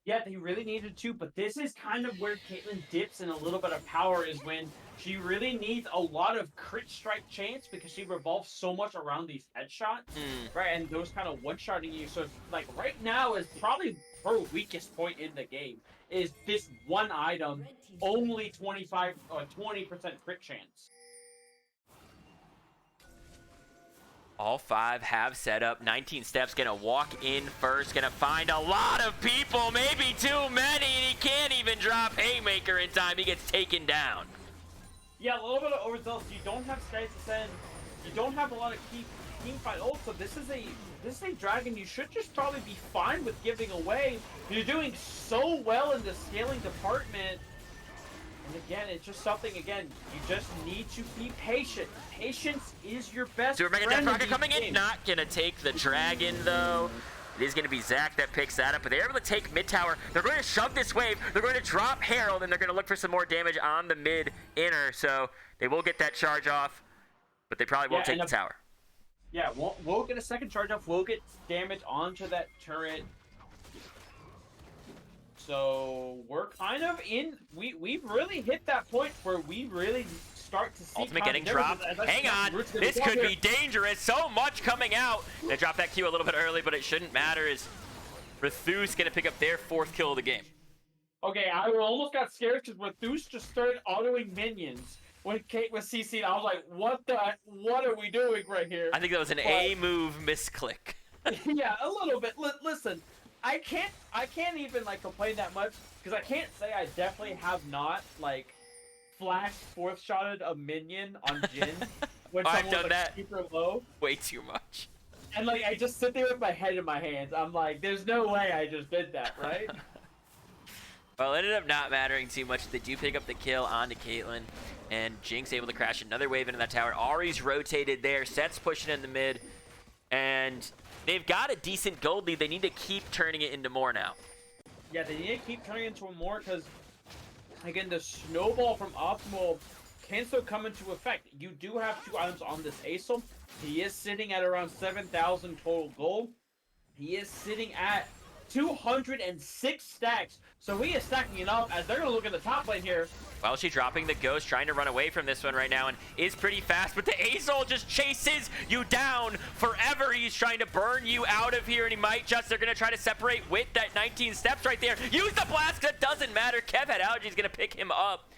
Speaker 2: Yeah, they really needed to, but this is kind of where Caitlyn dips in a little bit of power, is when she really needs a lot of crit strike chance because she revolves so much around these headshots, right? And those kind of one-shotting you. So, like, right now is probably her weakest point in the game, is this one item, only 20% crit chance.
Speaker 1: All 5 have set up. 19 steps, gonna walk in first, gonna find a lot of people, maybe too many, and he can't even drop haymaker in time. He gets taken down.
Speaker 2: Yeah, a little bit of overzealous. You don't have Sky's Ascend. You don't have a lot of key team fight. Also, this is a dragon you should just probably be fine with giving away. You're doing so well in the scaling department. And again, it's just something, again, you just need to be patient. Patience is your best friend.
Speaker 1: Super Mega Death Rocket coming in. Not gonna take the dragon, though. It is going to be Zach that picks that up, but they're able to take mid tower. They're going to shove this wave. They're going to drop Herald, and they're going to look for some more damage on the mid inner. So they will get that charge off, but they probably won't take the tower.
Speaker 2: Yeah, we'll get a second charge off. We'll get damage onto that turret. So we're kind of in. We've really hit that point where we really start to see
Speaker 1: ultimate getting dropped. Hang on, this could be dangerous. So much coming out. They dropped that Q a little bit early, but it shouldn't matter, as Rethus gonna pick up their 4th kill of the game.
Speaker 2: Okay, I almost got scared because Rathus just started autoing minions when Kate was CC'd. I was like, what are we doing right here?
Speaker 1: I think that was an A move misclick.
Speaker 2: Yeah, a little bit. Listen, I can't even like complain that much because I can't say I definitely have not like flash fourth shotted a minion on Jin when
Speaker 1: I've
Speaker 2: someone
Speaker 1: done
Speaker 2: was
Speaker 1: that.
Speaker 2: like, super low.
Speaker 1: Way too much.
Speaker 2: And like I just sit there with my head in my hands. I'm like, there's no way I just did that, right?
Speaker 1: Well, it ended up not mattering too much. They do pick up the kill onto Caitlyn, and Jinx able to crash another wave into that tower. Ari's rotated there. Set's pushing in the mid, and they've got a decent gold lead. They need to keep turning it into more now.
Speaker 2: Yeah, they need to keep turning into more because, again, the snowball from Optimal can still come into effect. You do have 2 items on this Acel. He is sitting at around 7,000 total gold. He is sitting at 206 stacks. So he is stacking it up as they're going to look at the top lane here.
Speaker 1: Well, she's dropping the ghost, trying to run away from this one right now, and is pretty fast, but the Azul just chases you down forever. He's trying to burn you out of here, and he might just, they're going to try to separate with that 19 steps right there. Use the blast, that doesn't matter. Kev had allergies, going to pick him up.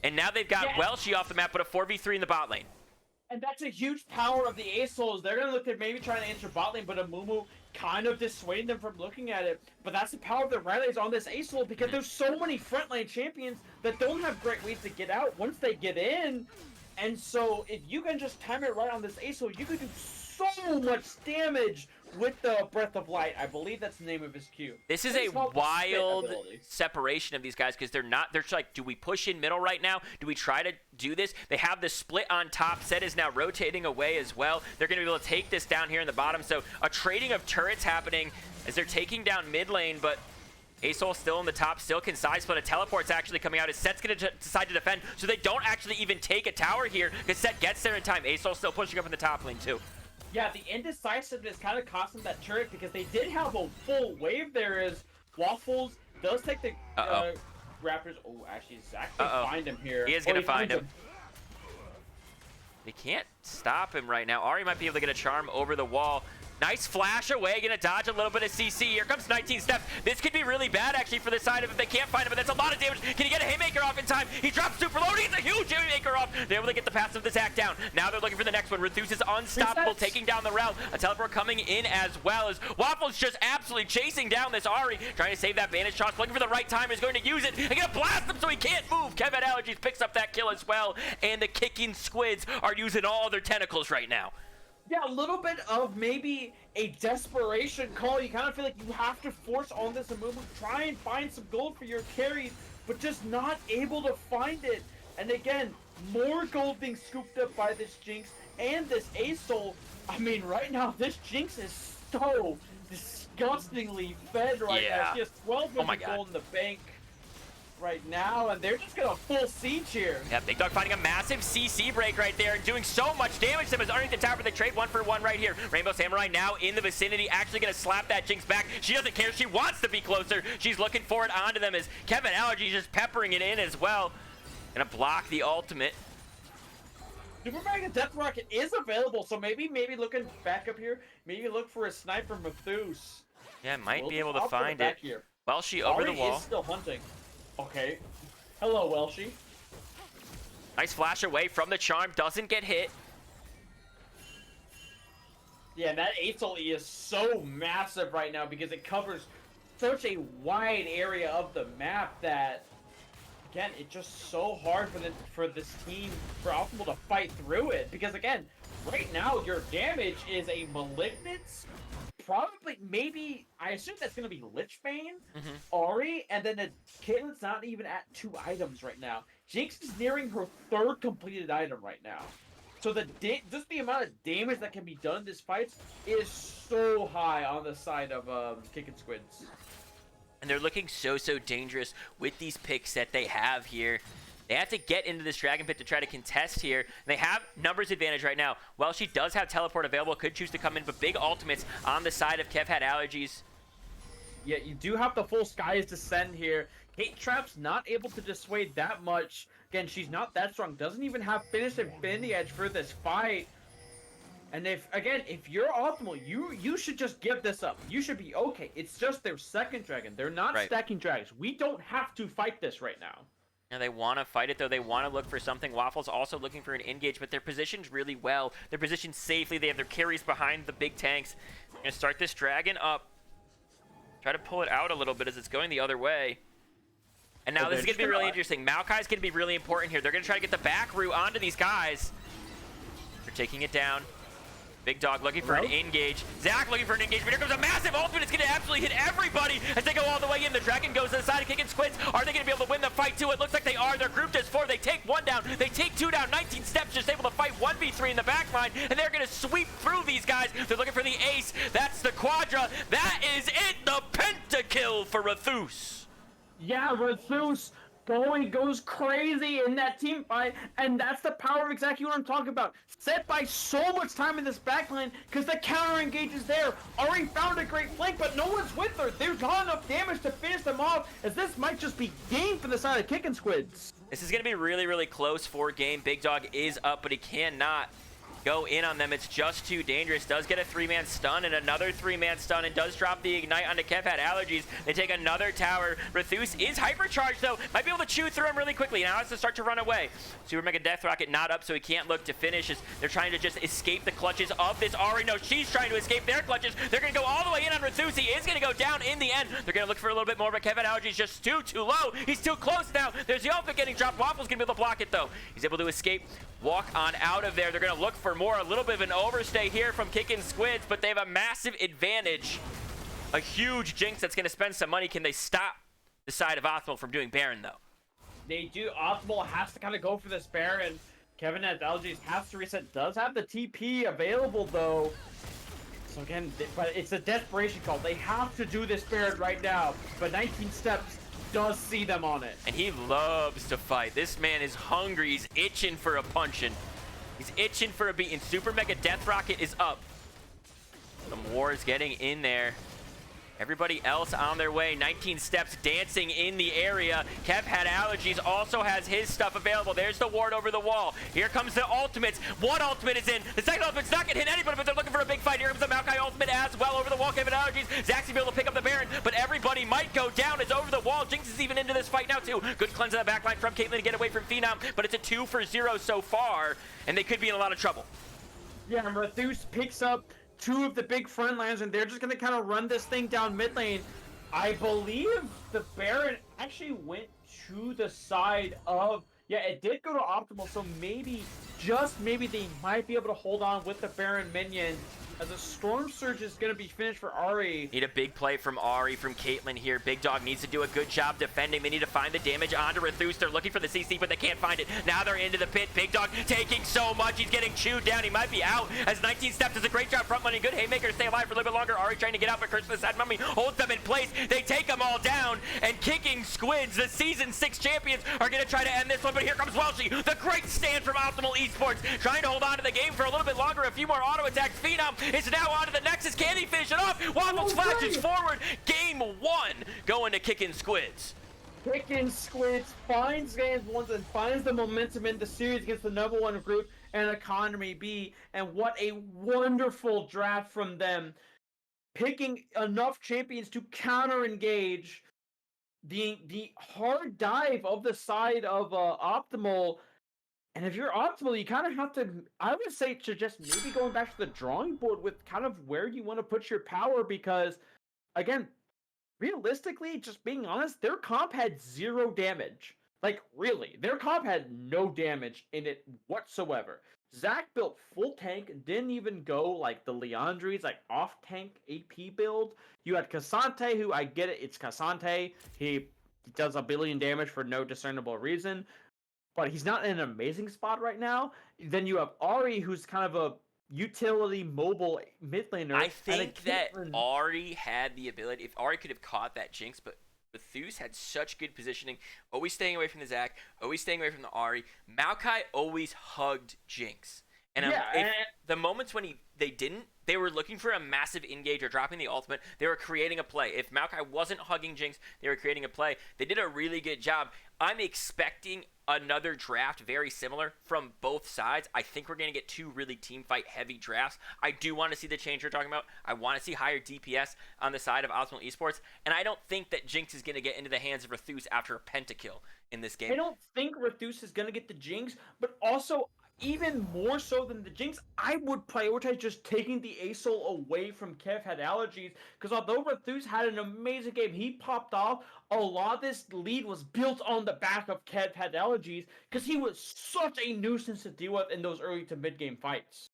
Speaker 1: And now they've got Welshie off the map, but a 4v3 in the bot lane.
Speaker 2: And that's a huge power of the Asols. They're going to look at maybe trying to enter bot lane, but Amumu kind of dissuade them from looking at it. But that's the power of the Rileys on this Asol because there's so many front lane champions that don't have great ways to get out once they get in. And so if you can just time it right on this Asol, you can do so much damage with the Breath of Light. I believe that's the name of his Q.
Speaker 1: This is a wild separation of these guys because they're just like, do we push in middle right now? Do we try to do this? They have the split on top. Set is now rotating away as well. They're going to be able to take this down here in the bottom. So a trading of turrets happening as they're taking down mid lane, but Asol still in the top, still can side split. A teleport's actually coming out. His Set's going to decide to defend, so they don't actually even take a tower here because Set gets there in time. Asol still pushing up in the top lane too.
Speaker 2: Yeah, the indecisiveness kind of cost them that turret because they did have a full wave there as Waffles does take the Raptors. Oh, actually, Zach can find him here.
Speaker 1: He is going to find him. They can't stop him right now. Ari might be able to get a charm over the wall. Nice flash away, gonna dodge a little bit of CC. Here comes 19 steps. This could be really bad actually for the side of it. They can't find him, but that's a lot of damage. Can he get a haymaker off in time? He drops super low. He gets a huge haymaker off. They're able to get the pass of the Zac down. Now they're looking for the next one. Rathus is unstoppable, taking down the route. A teleport coming in as well as Waffles just absolutely chasing down this Ari, trying to save that Bandage shot. Looking for the right time. He's going to use it. They're gonna blast him so he can't move. Kev had allergies, picks up that kill as well. And the Kickin Squids are using all their tentacles right now.
Speaker 2: Yeah, a little bit of maybe a desperation call. You kind of feel like you have to force on this move, try and find some gold for your carries, but just not able to find it. And again, more gold being scooped up by this Jinx and this Asol. I mean, right now, this Jinx is so disgustingly fed right now. She has 12 gold in the bank right now, and they're just gonna full siege here.
Speaker 1: Yeah, Big Dog finding a massive CC break right there and doing so much damage to him as underneath the tower. They trade 1-for-1 right here. Rainbow Samurai now in the vicinity, actually gonna slap that Jinx back. She doesn't care. She wants to be closer. She's looking for it onto them as Kevin Allergy just peppering it in as well. Gonna block the ultimate.
Speaker 2: Super Mega Death Rocket is available, so maybe looking back up here, maybe look for a sniper Mathus.
Speaker 1: Yeah, might be able to find it.
Speaker 2: Here.
Speaker 1: Welshie over the wall.
Speaker 2: Is still hunting. Okay. Hello, Welshie.
Speaker 1: Nice flash away from the charm. Doesn't get hit.
Speaker 2: Yeah, that Asol E is so massive right now because it covers such a wide area of the map that, again, it's just so hard for this team, for Optimal to fight through it. Because, again, right now, your damage is a Malignance, probably, maybe, I assume that's going to be Lichbane, Ari, and then Caitlyn's not even at 2 items right now. Jinx is nearing her 3rd completed item right now. So just the amount of damage that can be done in this fight is so high on the side of Kickin Squids.
Speaker 1: And they're looking so dangerous with these picks that they have here. They have to get into this Dragon Pit to try to contest here. They have numbers advantage right now. Well, she does have teleport available, could choose to come in, but big ultimates on the side of Kev had allergies.
Speaker 2: Yeah, you do have the full Sky's Descend here. Kate Trap's not able to dissuade that much. Again, she's not that strong. Doesn't even have finished Infinity Edge for this fight. And if you're optimal, you should just give this up. You should be okay. It's just their second dragon. They're not
Speaker 1: Right.
Speaker 2: stacking dragons. We don't have to fight this right now.
Speaker 1: And they want to fight it, though. They want to look for something. Waffle's also looking for an engage, but they're positioned really well. They're positioned safely. They have their carries behind the big tanks. They're going to start this dragon up. Try to pull it out a little bit as it's going the other way. And now this is going to be really interesting. Maokai's going to be really important here. They're going to try to get the back route onto these guys. They're taking it down. Big Dog looking for an engage. Zach looking for an engage, but here comes a massive ultimate. It's going to absolutely hit everybody as they go all the way in. The dragon goes to the side of Kickin Squids. Are they going to be able to win the fight too? It looks like they are. They're grouped as 4. They take 1 down. They take 2 down. 19 steps, just able to fight 1v3 in the back line, and they're going to sweep through these guys. They're looking for the ace. That's the quadra. That is it. The pentakill for Rathus.
Speaker 2: Yeah, Rathus goes crazy in that team fight, and that's the power of exactly what I'm talking about. Set by so much time in this backline because the counter engage is there. Ari found a great flank, but no one's with her. There's not enough damage to finish them off, as this might just be game for the side of Kickin Squids.
Speaker 1: This is going to be really, really close for game. Big Dog is up, but he cannot go in on them. It's just too dangerous. Does get a 3-man stun and another 3-man stun, and does drop the ignite onto Kev. Had allergies. They take another tower. Rathus is hypercharged though. Might be able to chew through him really quickly. Now has to start to run away. Super Mega Death Rocket not up, so he can't look to finish as they're trying to just escape the clutches of this Ari. No, she's trying to escape their clutches. They're going to go all the way in on Rathus. He is going to go down in the end. They're going to look for a little bit more, but Kev had allergies just too low. He's too close now. There's the ultimate getting dropped. Waffle's going to be able to block it though. He's able to escape. Walk on out of there. They're going to look for more. A little bit of an overstay here from Kickin Squids, but they have a massive advantage. A huge Jinx that's going to spend some money. Can they stop the side of Optimal from doing Baron, though?
Speaker 2: They do. Optimal has to kind of go for this Baron. Kevin has allergies, has to reset. Does have the TP available, though. So again, but it's a desperation call. They have to do this Baron right now. But 19 steps does see them on it.
Speaker 1: And he loves to fight. This man is hungry. He's itching for a punchin'. He's itching for a beating. Super Mega Death Rocket is up. Some war is getting in there. Everybody else on their way. 19 steps dancing in the area. Kev had allergies, also has his stuff available. There's the ward over the wall. Here comes the ultimates. One ultimate is in. The second ultimate's not going to hit anybody, but they're looking for a big fight. Here comes the Maokai ultimate as well over the wall. Kev had allergies. Zax's be able to pick up the Baron, but everybody might go down. It's over the wall. Jinx is even into this fight now, too. Good cleanse in the backline from Caitlyn to get away from Phenom, but it's a 2-for-0 so far, and they could be in a lot of trouble.
Speaker 2: Yeah, Rathus picks up 2 of the big front lines, and they're just going to kind of run this thing down mid lane. I believe the Baron actually went to the side of... Yeah, it did go to Optimal, so maybe, just maybe, they might be able to hold on with the Baron minion, as a Storm Surge is going to be finished for Ari.
Speaker 1: Need a big play from Ari, from Caitlyn here. Big Dog needs to do a good job defending. They need to find the damage onto Rathus. They're looking for the CC, but they can't find it. Now they're into the pit. Big Dog taking so much. He's getting chewed down. He might be out as 19 steps does a great job front running. Good haymaker to stay alive for a little bit longer. Ari trying to get out, but Curse of the Sad Mummy holds them in place. They take them all down, and Kickin Squids, the Season 6 champions, are going to try to end this one, but here comes Welshie. The great stand from Optimal Esports, trying to hold on to the game for a little bit longer. A few more auto attacks. Phenom is now onto the Nexus. Can he finish it off? Waffles flashes forward. Game 1 going to Kickin Squids.
Speaker 2: Kickin Squids finds games once and finds the momentum in the series against the number 1 group and Economy B. And what a wonderful draft from them. Picking enough champions to counter engage the hard dive of the side of Optimal. And if you're Optimal, you kind of have to, I would say, to just maybe going back to the drawing board with kind of where you want to put your power, because, again, realistically, just being honest, their comp had 0 damage. Like, really, their comp had no damage in it whatsoever. Zach built full tank, didn't even go, like, the Leandri's, like, off-tank AP build. You had Cassante, who, I get it, it's Cassante. He does a billion damage for no discernible reason. But he's not in an amazing spot right now. Then you have Ari, who's kind of a utility mobile mid laner.
Speaker 1: I think that Ari had the ability, if Ari could have caught that Jinx, but Rathus had such good positioning, always staying away from the Zac, always staying away from the Ari. Maokai always hugged Jinx. And
Speaker 2: Yeah,
Speaker 1: if the moments when they didn't, they were looking for a massive engage or dropping the ultimate. They were creating a play. If Maokai wasn't hugging Jinx, they were creating a play. They did a really good job. I'm expecting another draft very similar from both sides. I think we're going to get two really team fight heavy drafts. I do want to see the change you're talking about. I want to see higher DPS on the side of Optimal Esports. And I don't think that Jinx is going to get into the hands of Rethus after a pentakill in this game.
Speaker 2: I don't think Rethus is going to get the Jinx, but also, even more so than the Jinx, I would prioritize just taking the ASOL away from Kev Had Allergies, because although Rethus had an amazing game, he popped off, a lot of this lead was built on the back of Kev Had Allergies, because he was such a nuisance to deal with in those early to mid-game fights.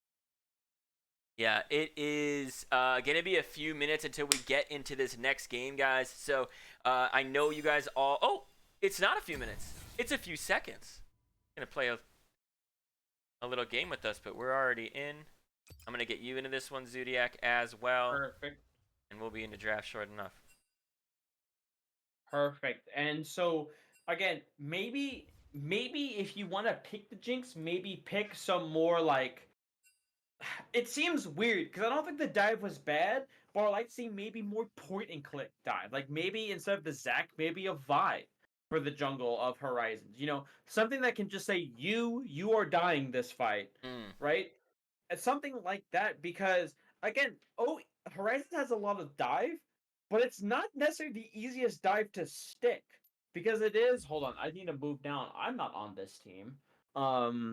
Speaker 1: Yeah, it is going to be a few minutes until we get into this next game, guys. So I know you guys all... Oh, it's not a few minutes. It's a few seconds. I'm going to play a little game with us, but we're already in. I'm going to get you into this one, Zodiac, as well.
Speaker 2: Perfect.
Speaker 1: And we'll be into draft short enough.
Speaker 2: Perfect. And so, again, maybe if you want to pick the Jinx, maybe pick some more, like... It seems weird, because I don't think the dive was bad, but I'd like to see maybe more point-and-click dive. Like, maybe instead of the Zac, maybe a Vi for the jungle of Horizons. You know, something that can just say, you are dying this fight, right? It's something like that, because, again, Horizons has a lot of dive, but it's not necessarily the easiest dive to stick, because it is... Hold on, I need to move down. I'm not on this team.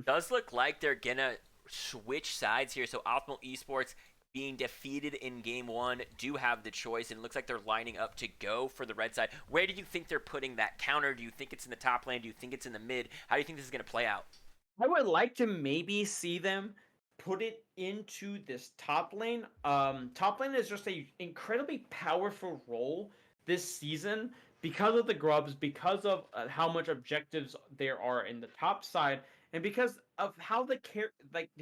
Speaker 1: Does look like they're going to switch sides here. So Optimal Esports, being defeated in game one, do have the choice, and it looks like they're lining up to go for the red side. Where do you think they're putting that counter? Do you think it's in the top lane? Do you think it's in the mid? How do you think this is going to play out?
Speaker 2: I would like to maybe see them put it into this top lane. Top lane is just a incredibly powerful role this season because of the grubs, because of how much objectives there are in the top side, and because of how the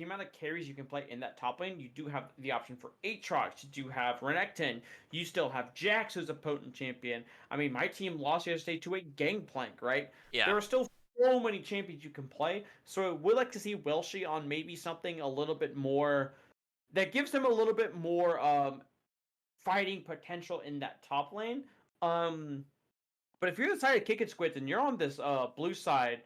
Speaker 2: amount of carries you can play in that top lane. You do have the option for Aatrox, you do have Renekton, you still have Jax, who's a potent champion. I mean, my team lost yesterday to a Gangplank, right?
Speaker 1: Yeah.
Speaker 2: There are still so many champions you can play, so I would like to see Welshi on maybe something a little bit more that gives him a little bit more fighting potential in that top lane. But if you're the side of Kickin Squids and you're on this blue side,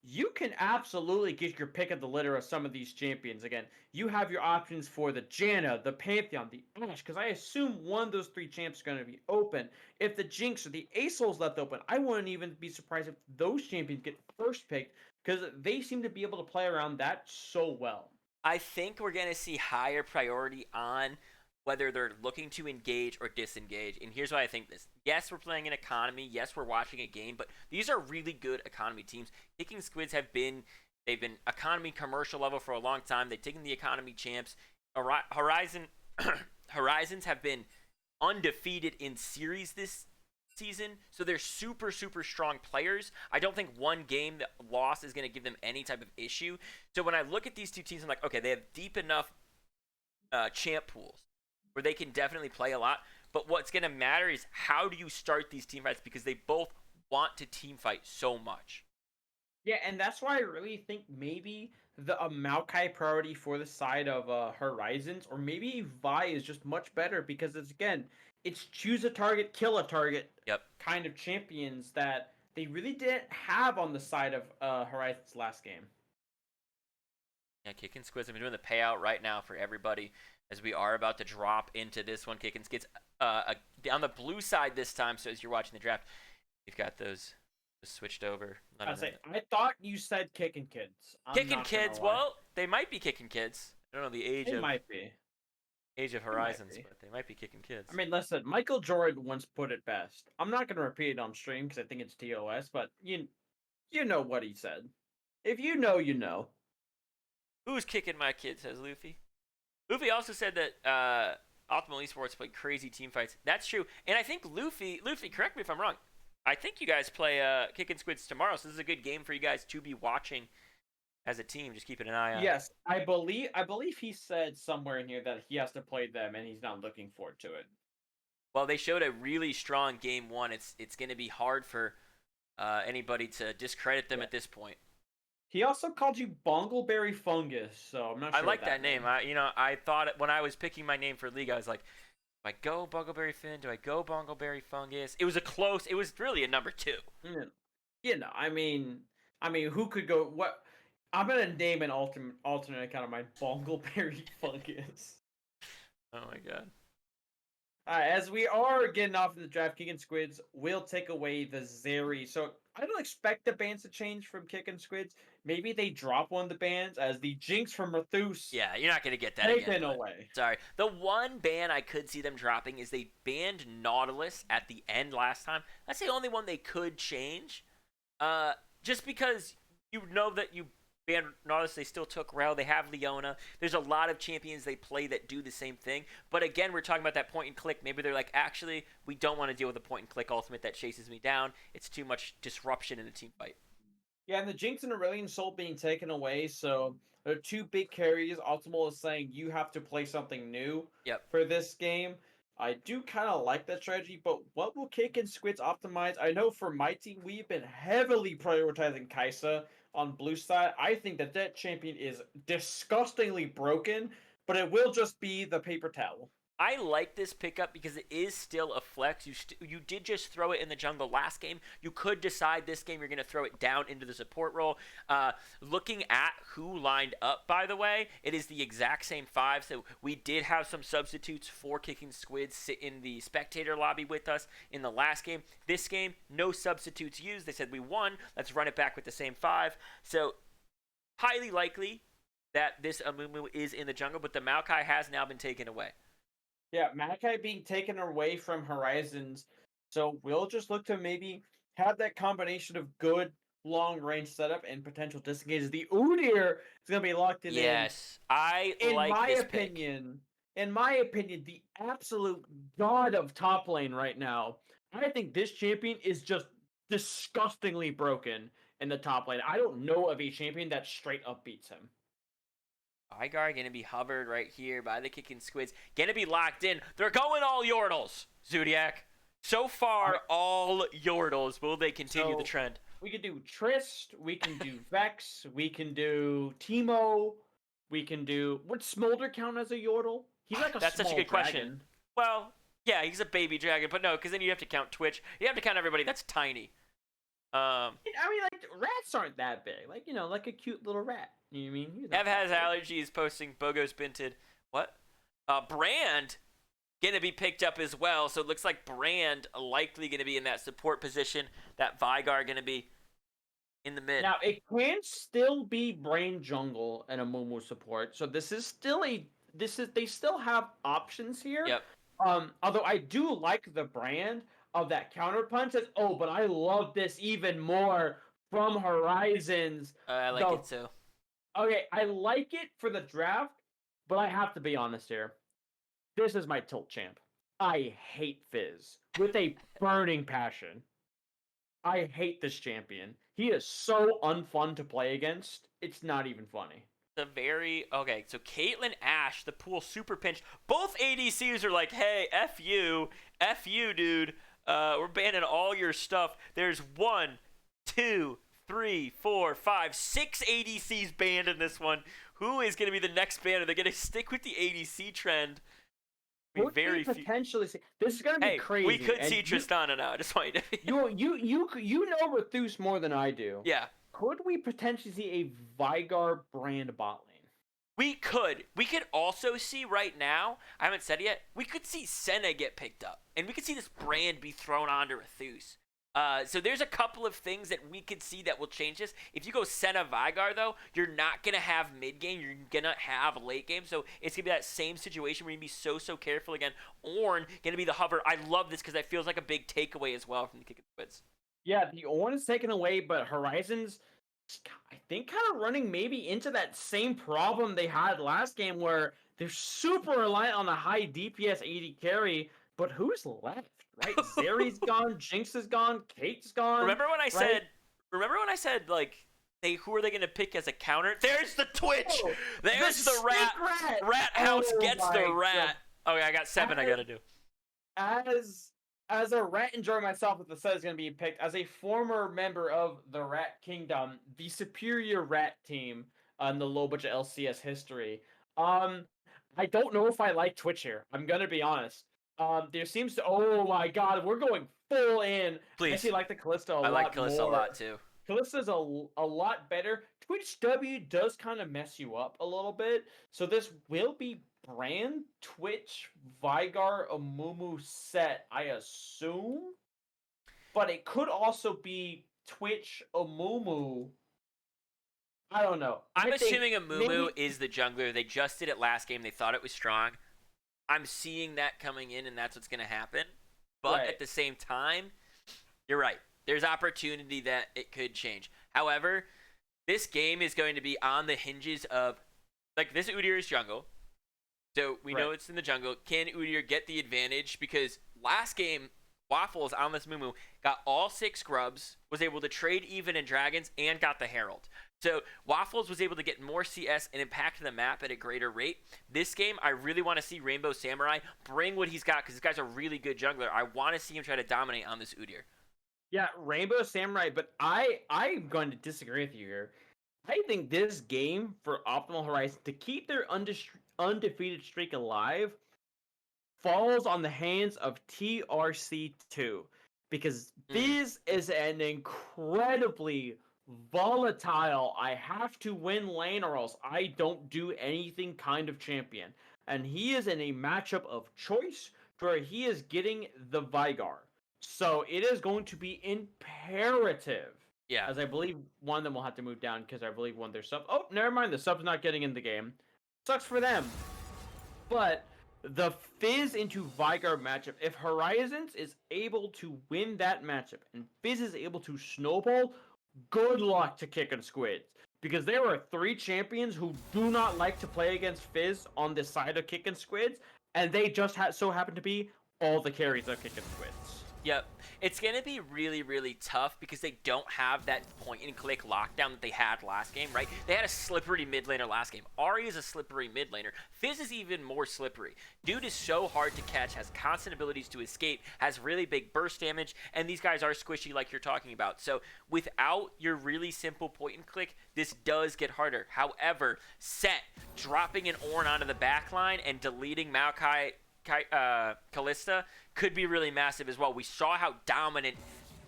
Speaker 2: you can absolutely get your pick of the litter of some of these champions. Again, you have your options for the Janna, the Pantheon, the Ashe, because I assume one of those three champs is going to be open. If the Jinx or the ASOL's left open, I wouldn't even be surprised if those champions get first picked, because they seem to be able to play around that so well.
Speaker 1: I think we're going to see higher priority on whether they're looking to engage or disengage. And here's why I think this. Yes, we're playing an economy. Yes, we're watching a game, but these are really good economy teams. Kicking Squids they've been economy commercial level for a long time. They've taken the economy champs. Horizons have been undefeated in series this season, so they're super, super strong players. I don't think one game loss is going to give them any type of issue. So when I look at these two teams, I'm like, okay, they have deep enough champ pools where they can definitely play a lot. But what's going to matter is how do you start these team fights, because they both want to team fight so much.
Speaker 2: Yeah, and that's why I really think maybe the Maokai priority for the side of Horizons, or maybe Vi is just much better, because it's choose a target, kill a target kind of champions that they really didn't have on the side of Horizons last game.
Speaker 1: Yeah, Kickin Squids have been doing the payout right now for everybody as we are about to drop into this one. Kickin Squids on the blue side this time, so as you're watching the draft, we've got those switched over.
Speaker 2: I thought you said Kickin Kids.
Speaker 1: Kickin Kids, well, they might be Kickin Kids. I don't know the age age of Horizons, but they might be Kickin Kids.
Speaker 2: I mean, listen, Michael Jordan once put it best. I'm not going to repeat it on stream because I think it's TOS, but you know what he said. If you know, you know.
Speaker 1: Who's kicking my kid, says Luffy. Luffy also said that Optimal Esports play crazy team fights. That's true. And I think Luffy, correct me if I'm wrong, I think you guys play Kickin Squids tomorrow, so this is a good game for you guys to be watching as a team. Just keeping an eye on.
Speaker 2: Yes, I believe he said somewhere in here that he has to play them, and he's not looking forward to it.
Speaker 1: Well, they showed a really strong game one. It's going to be hard for anybody to discredit them at this point.
Speaker 2: He also called you Bongleberry Fungus, so I'm not
Speaker 1: I
Speaker 2: sure what
Speaker 1: like that
Speaker 2: that
Speaker 1: name.
Speaker 2: means.
Speaker 1: I thought when I was picking my name for league, I was like, do I go Bungleberry Finn? Do I go Bungleberry Fungus? It was it was really a number 2.
Speaker 2: Who could go? What? I'm gonna name an alternate account of mine, Bongleberry Fungus.
Speaker 1: Oh my god.
Speaker 2: As we are getting off in the draft, Kickin Squids will take away the Zeri. So I don't expect the bans to change from Kickin Squids. Maybe they drop one of the bans as the Jinx from Rethus
Speaker 1: Yeah, you're not going to get that again.
Speaker 2: taken away.
Speaker 1: Sorry. The one ban I could see them dropping is they banned Nautilus at the end last time. That's the only one they could change. Just because you know that you banned Nautilus, they still took Rel. They have Leona. There's a lot of champions they play that do the same thing. But again, we're talking about that point and click. Maybe they're like, actually, we don't want to deal with a point and click ultimate that chases me down. It's too much disruption in a team fight.
Speaker 2: Yeah, and the Jinx and Aurelion Soul being taken away, so there are two big carries. Ultimate is saying you have to play something new for this game. I do kind of like that strategy, but what will Kickin Squids optimize? I know for my team, we've been heavily prioritizing Kaisa on blue side. I think that champion is disgustingly broken, but it will just be the paper towel.
Speaker 1: I like this pickup because it is still a flex. You did just throw it in the jungle last game. You could decide this game you're going to throw it down into the support role. Looking at who lined up, by the way, it is the exact same 5. So we did have some substitutes for Kicking Squids sit in the spectator lobby with us in the last game. This game, no substitutes used. They said we won. Let's run it back with the same 5. So highly likely that this Amumu is in the jungle, but the Maokai has now been taken away.
Speaker 2: Yeah, Maokai being taken away from Horizons, so we'll just look to maybe have that combination of good long-range setup and potential disengages. The Udyr is going to be locked in.
Speaker 1: Yes, I like this pick.
Speaker 2: In my opinion, the absolute god of top lane right now, I think this champion is just disgustingly broken in the top lane. I don't know of a champion that straight up beats him.
Speaker 1: Veigar going to be hovered right here by the Kicking Squids. Going to be locked in. They're going all Yordles, Zodiac. So far, all Yordles. Will they continue the trend?
Speaker 2: We can do Trist. We can do Vex. We can do Teemo. We can do... Would Smolder count as a Yordle? He's like a
Speaker 1: That's
Speaker 2: small
Speaker 1: such a good
Speaker 2: dragon.
Speaker 1: question. Well, yeah, he's a baby dragon. But no, because then you have to count Twitch. You have to count everybody that's tiny.
Speaker 2: I mean, like, rats aren't that big. Like, like a cute little rat. You know what I mean?
Speaker 1: Ev has allergies, posting Bogo's Binted. What? Brand gonna be picked up as well, so it looks like Brand likely gonna be in that support position. That Veigar gonna be in the mid.
Speaker 2: Now, it can still be Brain Jungle and a Mumu support, so this is still they still have options here.
Speaker 1: Yep.
Speaker 2: Although I do like the Brand of that counterpunch. But I love this even more from Horizons.
Speaker 1: I like it too.
Speaker 2: Okay, I like it for the draft, but I have to be honest here. This is my tilt champ. I hate Fizz with a burning passion. I hate this champion. He is so unfun to play against. It's not even funny.
Speaker 1: Okay, so Caitlyn, Ashe, the pool super pinch. Both ADCs are like, hey, F you, dude. We're banning all your stuff. There's 1, 2, 3, 4, 5, 6 ADCs banned in this one. Who is going to be the next banner? They're going to stick with the ADC trend.
Speaker 2: Very potentially see. This is going to be crazy.
Speaker 1: We could see Tristana now. I just want
Speaker 2: you you know Rethus more than I do.
Speaker 1: Yeah.
Speaker 2: Could we potentially see a Veigar Brand bot lane?
Speaker 1: We could. We could also see right now, I haven't said it yet, we could see Senna get picked up. And we could see this Brand be thrown onto Rethus. So there's a couple of things that we could see that will change this. If you go Senna Veigar, though, you're not going to have mid-game. You're going to have late game. So it's going to be that same situation where you're going to be so careful again. Ornn going to be the hover. I love this because that feels like a big takeaway as well from the Kickin Squids.
Speaker 2: Yeah, the Ornn is taken away, but Horizons, I think, kind of running maybe into that same problem they had last game where they're super reliant on a high DPS AD carry, but who's left? Right, Zeri's gone, Jinx is gone, Kate's gone.
Speaker 1: Remember when I said like who are they gonna pick as a counter? There's the Twitch. There's the rat. Rat house gets the rat. Okay, I got 7. I gotta do.
Speaker 2: As as a rat enjoyer myself, if the set is going to be picked, as a former member of the Rat Kingdom, the superior rat team in the low budget LCS history, um, I don't know if I like Twitch here. I'm going to be honest. There seems to, oh my god, we're going full in. I
Speaker 1: Please.
Speaker 2: actually like the Callista a
Speaker 1: I like
Speaker 2: lot
Speaker 1: Kalista a
Speaker 2: more.
Speaker 1: lot too.
Speaker 2: Callista's a lot better. Twitch W does kind of mess you up a little bit. So this will be Brand, Twitch, Vigar, Amumu set, I assume. But it could also be Twitch, Amumu. I don't know.
Speaker 1: I'm
Speaker 2: I think
Speaker 1: assuming Amumu
Speaker 2: maybe
Speaker 1: is the jungler. They just did it last game. They thought it was strong. I'm seeing that coming in, and that's what's going to happen. But
Speaker 2: right.
Speaker 1: at the same time, you're right. There's opportunity that it could change. However, this game is going to be on the hinges of, like, this Udyr is jungle. So we know it's in the jungle. Can Udyr get the advantage? Because last game, Waffles on this Mumu got all 6 grubs, was able to trade even in dragons, and got the Herald. So Waffles was able to get more CS and impact the map at a greater rate. This game, I really want to see Rainbow Samurai bring what he's got, because this guy's a really good jungler. I want to see him try to dominate on this Udyr.
Speaker 2: Yeah, Rainbow Samurai, but I'm going to disagree with you here. I think this game for Optimal Horizon to keep their undefeated streak alive falls on the hands of TRC2 because this is an incredibly volatile I have to win lane or else I don't do anything kind of champion. And he is in a matchup of choice where he is getting the Vigar. So it is going to be imperative.
Speaker 1: Yeah.
Speaker 2: As I believe one of them will have to move down because I believe one of their subs. Oh, never mind. The sub's not getting in the game. Sucks for them. But the Fizz into Vigar matchup, if Horizons is able to win that matchup and Fizz is able to snowball, good luck to Kickin Squids. Because there are 3 champions who do not like to play against Fizz on the side of Kickin Squids, and they just so happen to be all the carries of Kickin Squids.
Speaker 1: Yep. It's going to be really, really tough because they don't have that point-and-click lockdown that they had last game, right? They had a slippery mid laner last game. Ahri is a slippery mid laner. Fizz is even more slippery. Dude is so hard to catch, has constant abilities to escape, has really big burst damage, and these guys are squishy like you're talking about. So without your really simple point-and-click, this does get harder. However, Set dropping an Ornn onto the backline and deleting Maokai Kalista could be really massive as well. We saw how dominant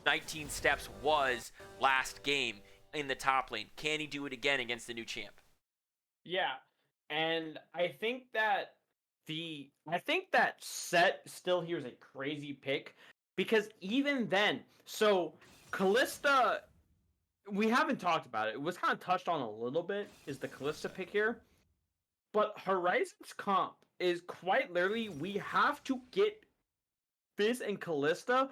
Speaker 1: 19 Steps was last game in the top lane. Can he do it again against the new champ?
Speaker 2: Yeah, and I think that Set still here is a crazy pick because even then, so Kalista, we haven't talked about it. It was kind of touched on a little bit. Is the Kalista pick here? But Horizon's comp is quite literally we have to get Fizz and Kalista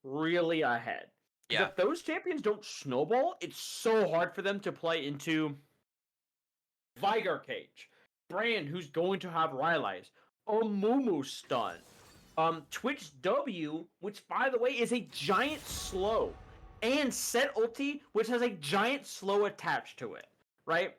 Speaker 2: really ahead.
Speaker 1: Yeah.
Speaker 2: If those champions don't snowball, it's so hard for them to play into Vigar Cage, Brand, who's going to have Rylai's, Amumu stun, Twitch W, which by the way is a giant slow, and Set ulti, which has a giant slow attached to it, right?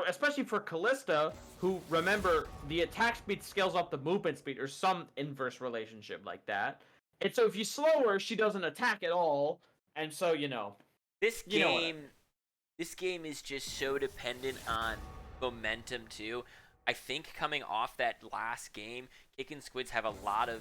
Speaker 2: Especially for Kalista, who, remember, the attack speed scales up the movement speed, or some inverse relationship like that. And so if you slow her, she doesn't attack at all, and so,
Speaker 1: This game is just so dependent on momentum, too. I think coming off that last game, Kickin Squids have a lot of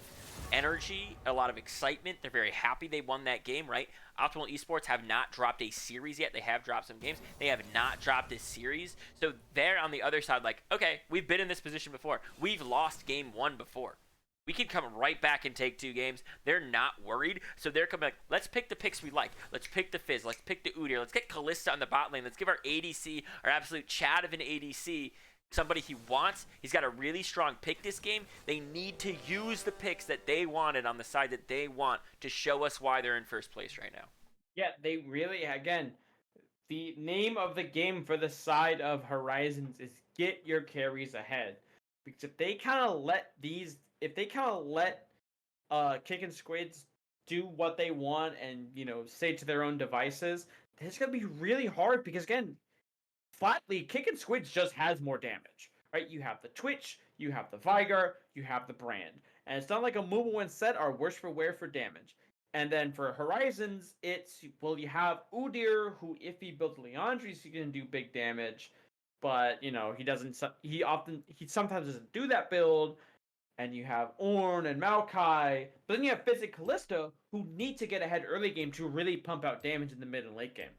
Speaker 1: energy, a lot of excitement. They're very happy they won that game, right? Optimal Esports have not dropped a series yet. They have dropped some games. They have not dropped a series. So they're on the other side like, okay, we've been in this position before. We've lost game 1 before. We can come right back and take 2 games. They're not worried. So they're coming like, let's pick the picks we like. Let's pick the Fizz. Let's pick the Udyr. Let's get Kalista on the bot lane. Let's give our ADC, our absolute Chad of an ADC, somebody he wants. He's got a really strong pick this game. They need to use the picks that they wanted on the side that they want to show us why they're in first place right now.
Speaker 2: Yeah, they really, again, the name of the game for the side of Horizons is get your carries ahead. Because if they kind of let Kickin Squids do what they want and, stay to their own devices, it's going to be really hard because, again, flatly, Kickin Squids just has more damage, right? You have the Twitch, you have the Vigar, you have the Brand. And it's not like a Mumu and Set are worse for wear for damage. And then for Horizons, it's, well, you have Udyr, who if he builds Leandris, he can do big damage. But, you know, he sometimes doesn't do that build. And you have Ornn and Maokai. But then you have Fizz and Kalista, who need to get ahead early game to really pump out damage in the mid and late game.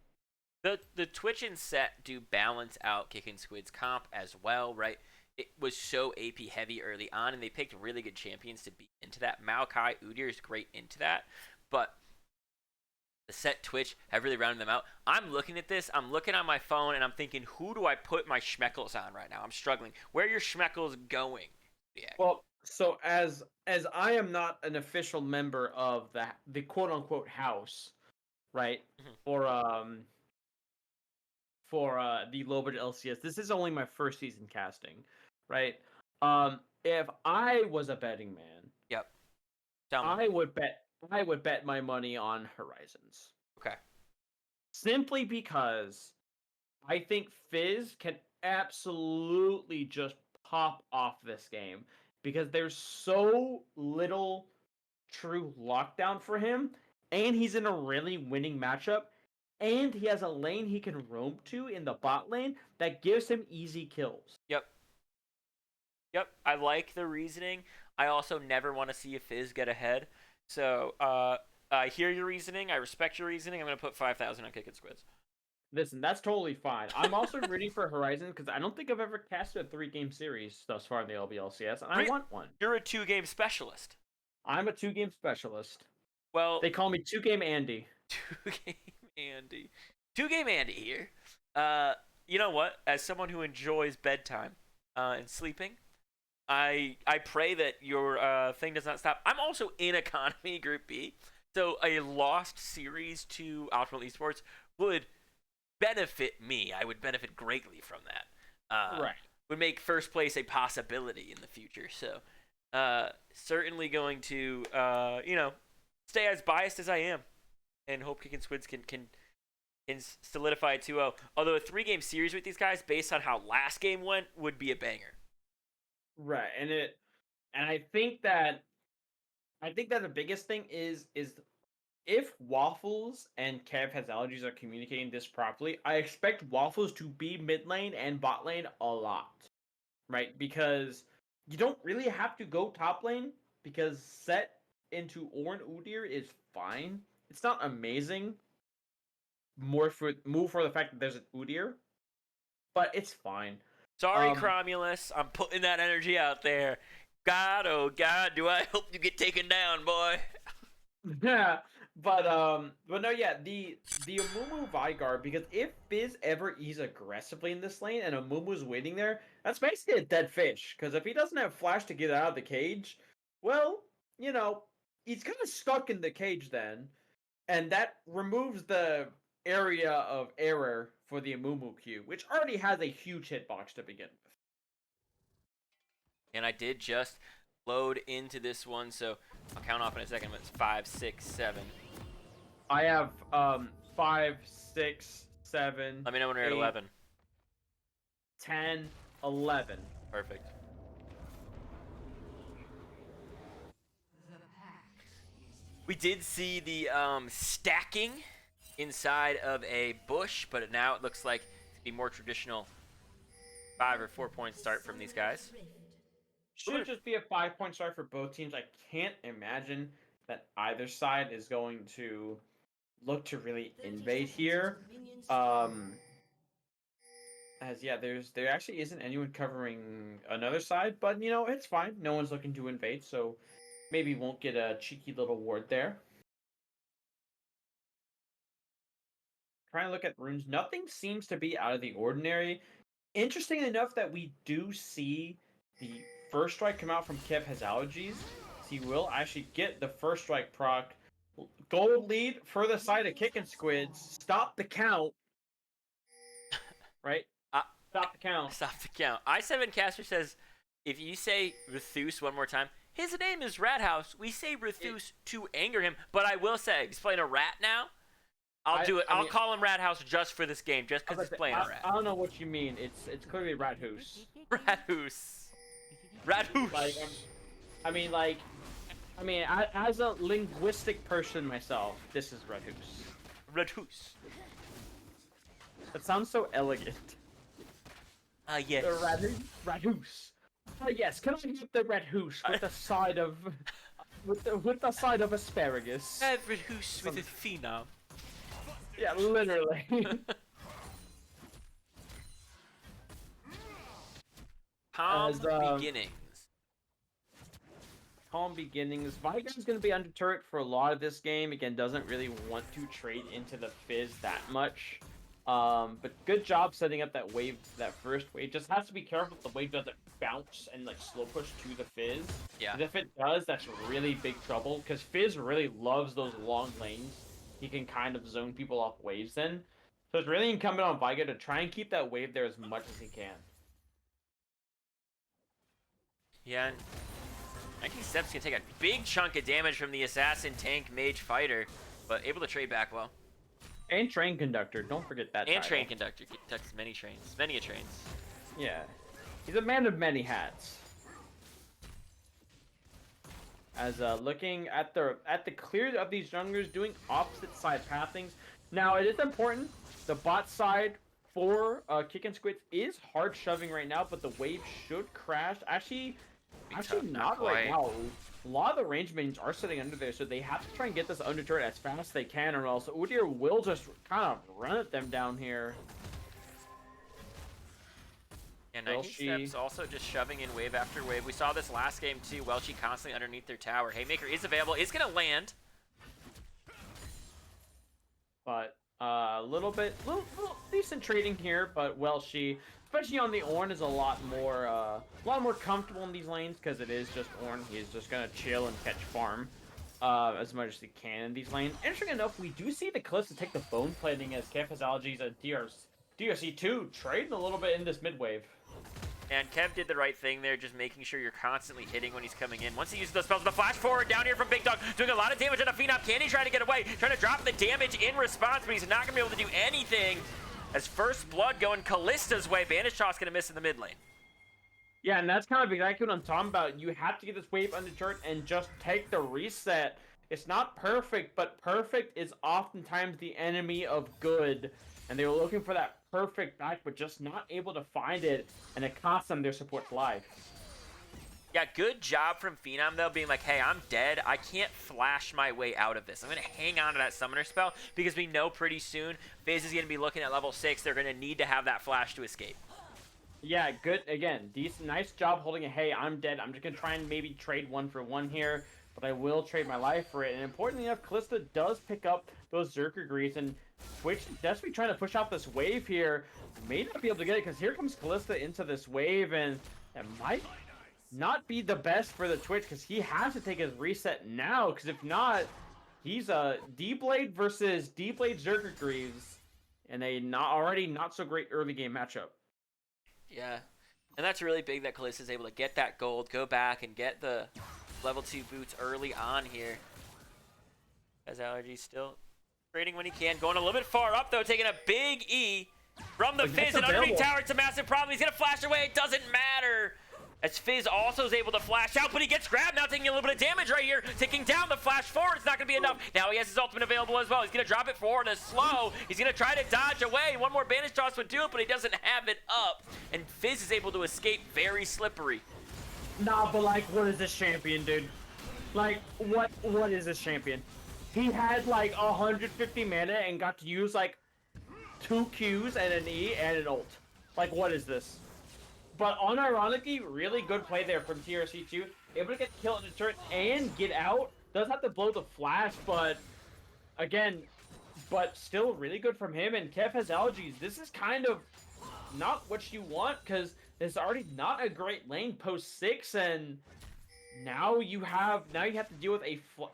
Speaker 1: The Twitch and Set do balance out Kickin Squid's comp as well, right? It was so AP heavy early on, and they picked really good champions to be into that. Maokai, Udyr is great into that, but the Set Twitch have really rounded them out. I'm looking at this, I'm looking on my phone, and I'm thinking, who do I put my Schmeckles on right now? I'm struggling. Where are your Schmeckles going? Yeah.
Speaker 2: Well, so as I am not an official member of the quote unquote house, right?
Speaker 1: Mm-hmm.
Speaker 2: For the low budget LCS, this is only my first season casting, right? If I was a betting man,
Speaker 1: Yep. Tell me.
Speaker 2: I would bet my money on Horizons.
Speaker 1: Okay.
Speaker 2: Simply because I think Fizz can absolutely just pop off this game because there's so little true lockdown for him, and he's in a really winning matchup, and he has a lane he can roam to in the bot lane that gives him easy kills.
Speaker 1: Yep. I like the reasoning. I also never want to see a Fizz get ahead. So I hear your reasoning. I respect your reasoning. I'm going to put 5,000 on Kickin Squids.
Speaker 2: Listen, that's totally fine. I'm also rooting for Horizon because I don't think I've ever casted a 3-game series thus far in the LBLCS, and I want one.
Speaker 1: You're a 2-game specialist.
Speaker 2: I'm a 2-game specialist.
Speaker 1: Well,
Speaker 2: they call me 2-game Andy.
Speaker 1: 2-game Andy. 2-game Andy here. You know what? As someone who enjoys bedtime and sleeping, I pray that your thing does not stop. I'm also in Economy Group B, so a lost series to Ultimate Esports would benefit me. I would benefit greatly from that.
Speaker 2: Right.
Speaker 1: Would make first place a possibility in the future. So certainly going to stay as biased as I am, and hope Kickin Squids can solidify a 2-0. Although a 3-game series with these guys, based on how last game went, would be a banger.
Speaker 2: Right, and I think that the biggest thing is if Waffles and Kev has allergies are communicating this properly, I expect Waffles to be mid lane and bot lane a lot, right? Because you don't really have to go top lane because set into Ornn Udyr is fine. It's not amazing. Move for the fact that there's an Udyr, but it's fine.
Speaker 1: Sorry, Cromulus. I'm putting that energy out there. God, oh God, do I hope you get taken down, boy.
Speaker 2: Yeah, but no, yeah, the Amumu Vygar, because if Fizz ever E's aggressively in this lane and Amumu's waiting there, that's basically a dead fish. Because if he doesn't have flash to get out of the cage, well, you know, he's kind of stuck in the cage then, and that removes the area of error for the Amumu Q, which already has a huge hitbox to begin with.
Speaker 1: And I did just load into this one, so I'll count off in a second. But it's 5, 6, 7.
Speaker 2: I have 5, 6, 7.
Speaker 1: Let me know when you're at 11.
Speaker 2: 10, 11.
Speaker 1: Perfect. We did see the stacking inside of a bush, but now it looks like to be more traditional 5 or 4 point start from these guys.
Speaker 2: Should just be a 5-point start for both teams. I can't imagine that either side is going to look to really invade here. There actually isn't anyone covering another side, but you know, it's fine. No one's looking to invade, so maybe won't get a cheeky little ward there. Trying to look at runes, nothing seems to be out of the ordinary. Interesting enough that we do see the first strike come out from Kev has allergies. He will actually get the first strike proc. Gold lead for the side of Kickin Squids. Stop the count. Right? Stop the count.
Speaker 1: Stop the count. I7 Caster says, if you say Rithus one more time, his name is Rathouse. We say Rithus to anger him, but I will say, he's playing a rat now. I'll do it. I'll call him Rathouse just for this game, just because he's playing a rat.
Speaker 2: I don't know what you mean. It's clearly Rathouse.
Speaker 1: Rathouse. Rathouse.
Speaker 2: Like, I mean, as a linguistic person myself, this is Redhoose.
Speaker 1: Redhoose.
Speaker 2: That sounds so elegant.
Speaker 1: Yes.
Speaker 2: The Redhoose. Yes, can I get the Redhoose with the side of with the side of asparagus?
Speaker 1: Redhoose with a phenom.
Speaker 2: Yeah, literally.
Speaker 1: Calm
Speaker 2: As,
Speaker 1: beginnings.
Speaker 2: Calm beginnings. Vigon's going to be under turret for a lot of this game. Again, doesn't really want to trade into the Fizz that much. But good job setting up that wave, that first wave. Just has to be careful the wave doesn't bounce and like slow push to the Fizz.
Speaker 1: Yeah.
Speaker 2: And if it does, that's really big trouble because Fizz really loves those long lanes. He can kind of zone people off waves in. So it's really incumbent on Vigo to try and keep that wave there as much as he can.
Speaker 1: Yeah, and 19 Steps can take a big chunk of damage from the Assassin, Tank, Mage, Fighter, but able to trade back well.
Speaker 2: And Train Conductor, don't forget that
Speaker 1: And
Speaker 2: title.
Speaker 1: Train Conductor, conducts many trains, many a trains.
Speaker 2: Yeah, he's a man of many hats. As looking at the clear of these junglers doing opposite side pathings. Now it is important. The bot side for Kickin Squids is hard shoving right now, but the wave should crash. Actually not right now. A lot of the range mains are sitting under there, so they have to try and get this under turret as fast as they can, or else Udyr will just kind of run at them down here.
Speaker 1: And 19 Steps also just shoving in wave after wave. We saw this last game too. Welshi constantly underneath their tower. Haymaker is available, is going to land.
Speaker 2: But a little decent trading here, but Welshi, especially on the Ornn, is a lot more comfortable in these lanes because it is just Ornn. He's just gonna chill and catch farm as much as he can in these lanes. Interesting enough, we do see the Kalista take the bone plating as Kev has allergies and DRC2 trading a little bit in this mid wave.
Speaker 1: And Kev did the right thing there, just making sure you're constantly hitting when he's coming in. Once he uses those spells, the flash forward down here from Big Dog, doing a lot of damage on a Phenom. Can he try to get away? Trying to drop the damage in response, but he's not going to be able to do anything. As first blood going Kalista's way, Bandage Shot's going to miss in the mid lane.
Speaker 2: Yeah, and that's kind of exactly what I'm talking about. You have to get this wave under turret and just take the reset. It's not perfect, but perfect is oftentimes the enemy of good. And they were looking for that perfect back, but just not able to find it, and it cost them their support's life.
Speaker 1: Yeah, good job from Phenom, though, being like, hey, I'm dead. I can't flash my way out of this. I'm going to hang on to that summoner spell because we know pretty soon FaZe is going to be looking at level 6. They're going to need to have that flash to escape.
Speaker 2: Yeah, good. Again, decent, nice job holding it. Hey, I'm dead. I'm just going to try and maybe trade 1-for-1 here, but I will trade my life for it. And importantly enough, Kalista does pick up those Zerker Greaves, and Twitch desperately trying to push out this wave here. May not be able to get it because here comes Kalista into this wave, and it might not be the best for the Twitch because he has to take his reset now, because if not, he's a D-Blade versus D-Blade Zerker Greaves in a not so great early game matchup.
Speaker 1: Yeah, and that's really big that Kalista is able to get that gold, go back and get the level 2 boots early on here. Has allergies still trading when he can. Going a little bit far up, though, taking a big E from the Fizz. And underneath tower, it's a massive problem. He's going to flash away. It doesn't matter. As Fizz also is able to flash out, but he gets grabbed now, taking a little bit of damage right here. Taking down the flash forward. It's not going to be enough. Now he has his ultimate available as well. He's going to drop it forward and slow. He's going to try to dodge away. One more bandage toss would do it, but he doesn't have it up. And Fizz is able to escape very slippery.
Speaker 2: Nah, but like, what is this champion, dude? Like, what is this champion? He had like 150 mana and got to use like 2 Qs and an E and an ult. Like, what is this? But unironically, really good play there from TRC2. Able to get kill in the turret and get out. Does have to blow the flash, but again, but still really good from him. And Kev has allergies. This is kind of not what you want because it's already not a great lane post 6, and now you have to deal with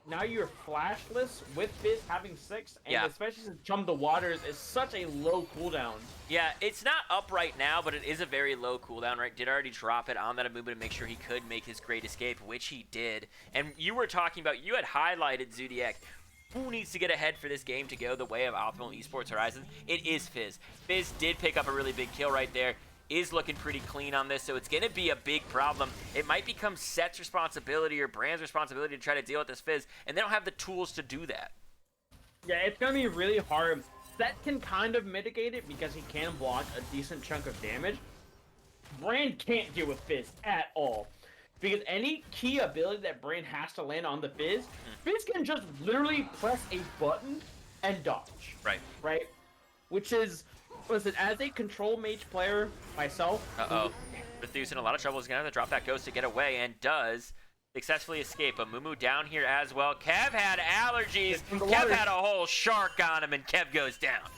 Speaker 2: now you're flashless with Fizz having 6, and especially since Chum the Waters is such a low cooldown. Yeah,
Speaker 1: it's not up right now, but it is a very low cooldown, right? Did already drop it on that Amuba to make sure he could make his great escape, which he did. And you were talking about, you had highlighted Zodiac. Who needs to get ahead for this game to go the way of optimal Esports Horizons? It is Fizz. Fizz did pick up a really big kill right there. is looking pretty clean on this, so it's going to be a big problem. It might become Set's responsibility or Brand's responsibility to try to deal with this Fizz, and they don't have the tools to do that.
Speaker 2: Yeah, it's going to be really hard. Set can kind of mitigate it because he can block a decent chunk of damage. Brand can't deal with Fizz at all. Because any key ability that Brand has to land on the Fizz, Fizz can just literally press a button and dodge.
Speaker 1: Right.
Speaker 2: Right? Which is, listen, as a control mage player myself...
Speaker 1: Uh-oh. Bethus in a lot of trouble. He's going to have to drop that ghost to get away, and does successfully escape. A Mumu down here as well. Kev had allergies. Kev had a whole shark on him, and Kev goes down.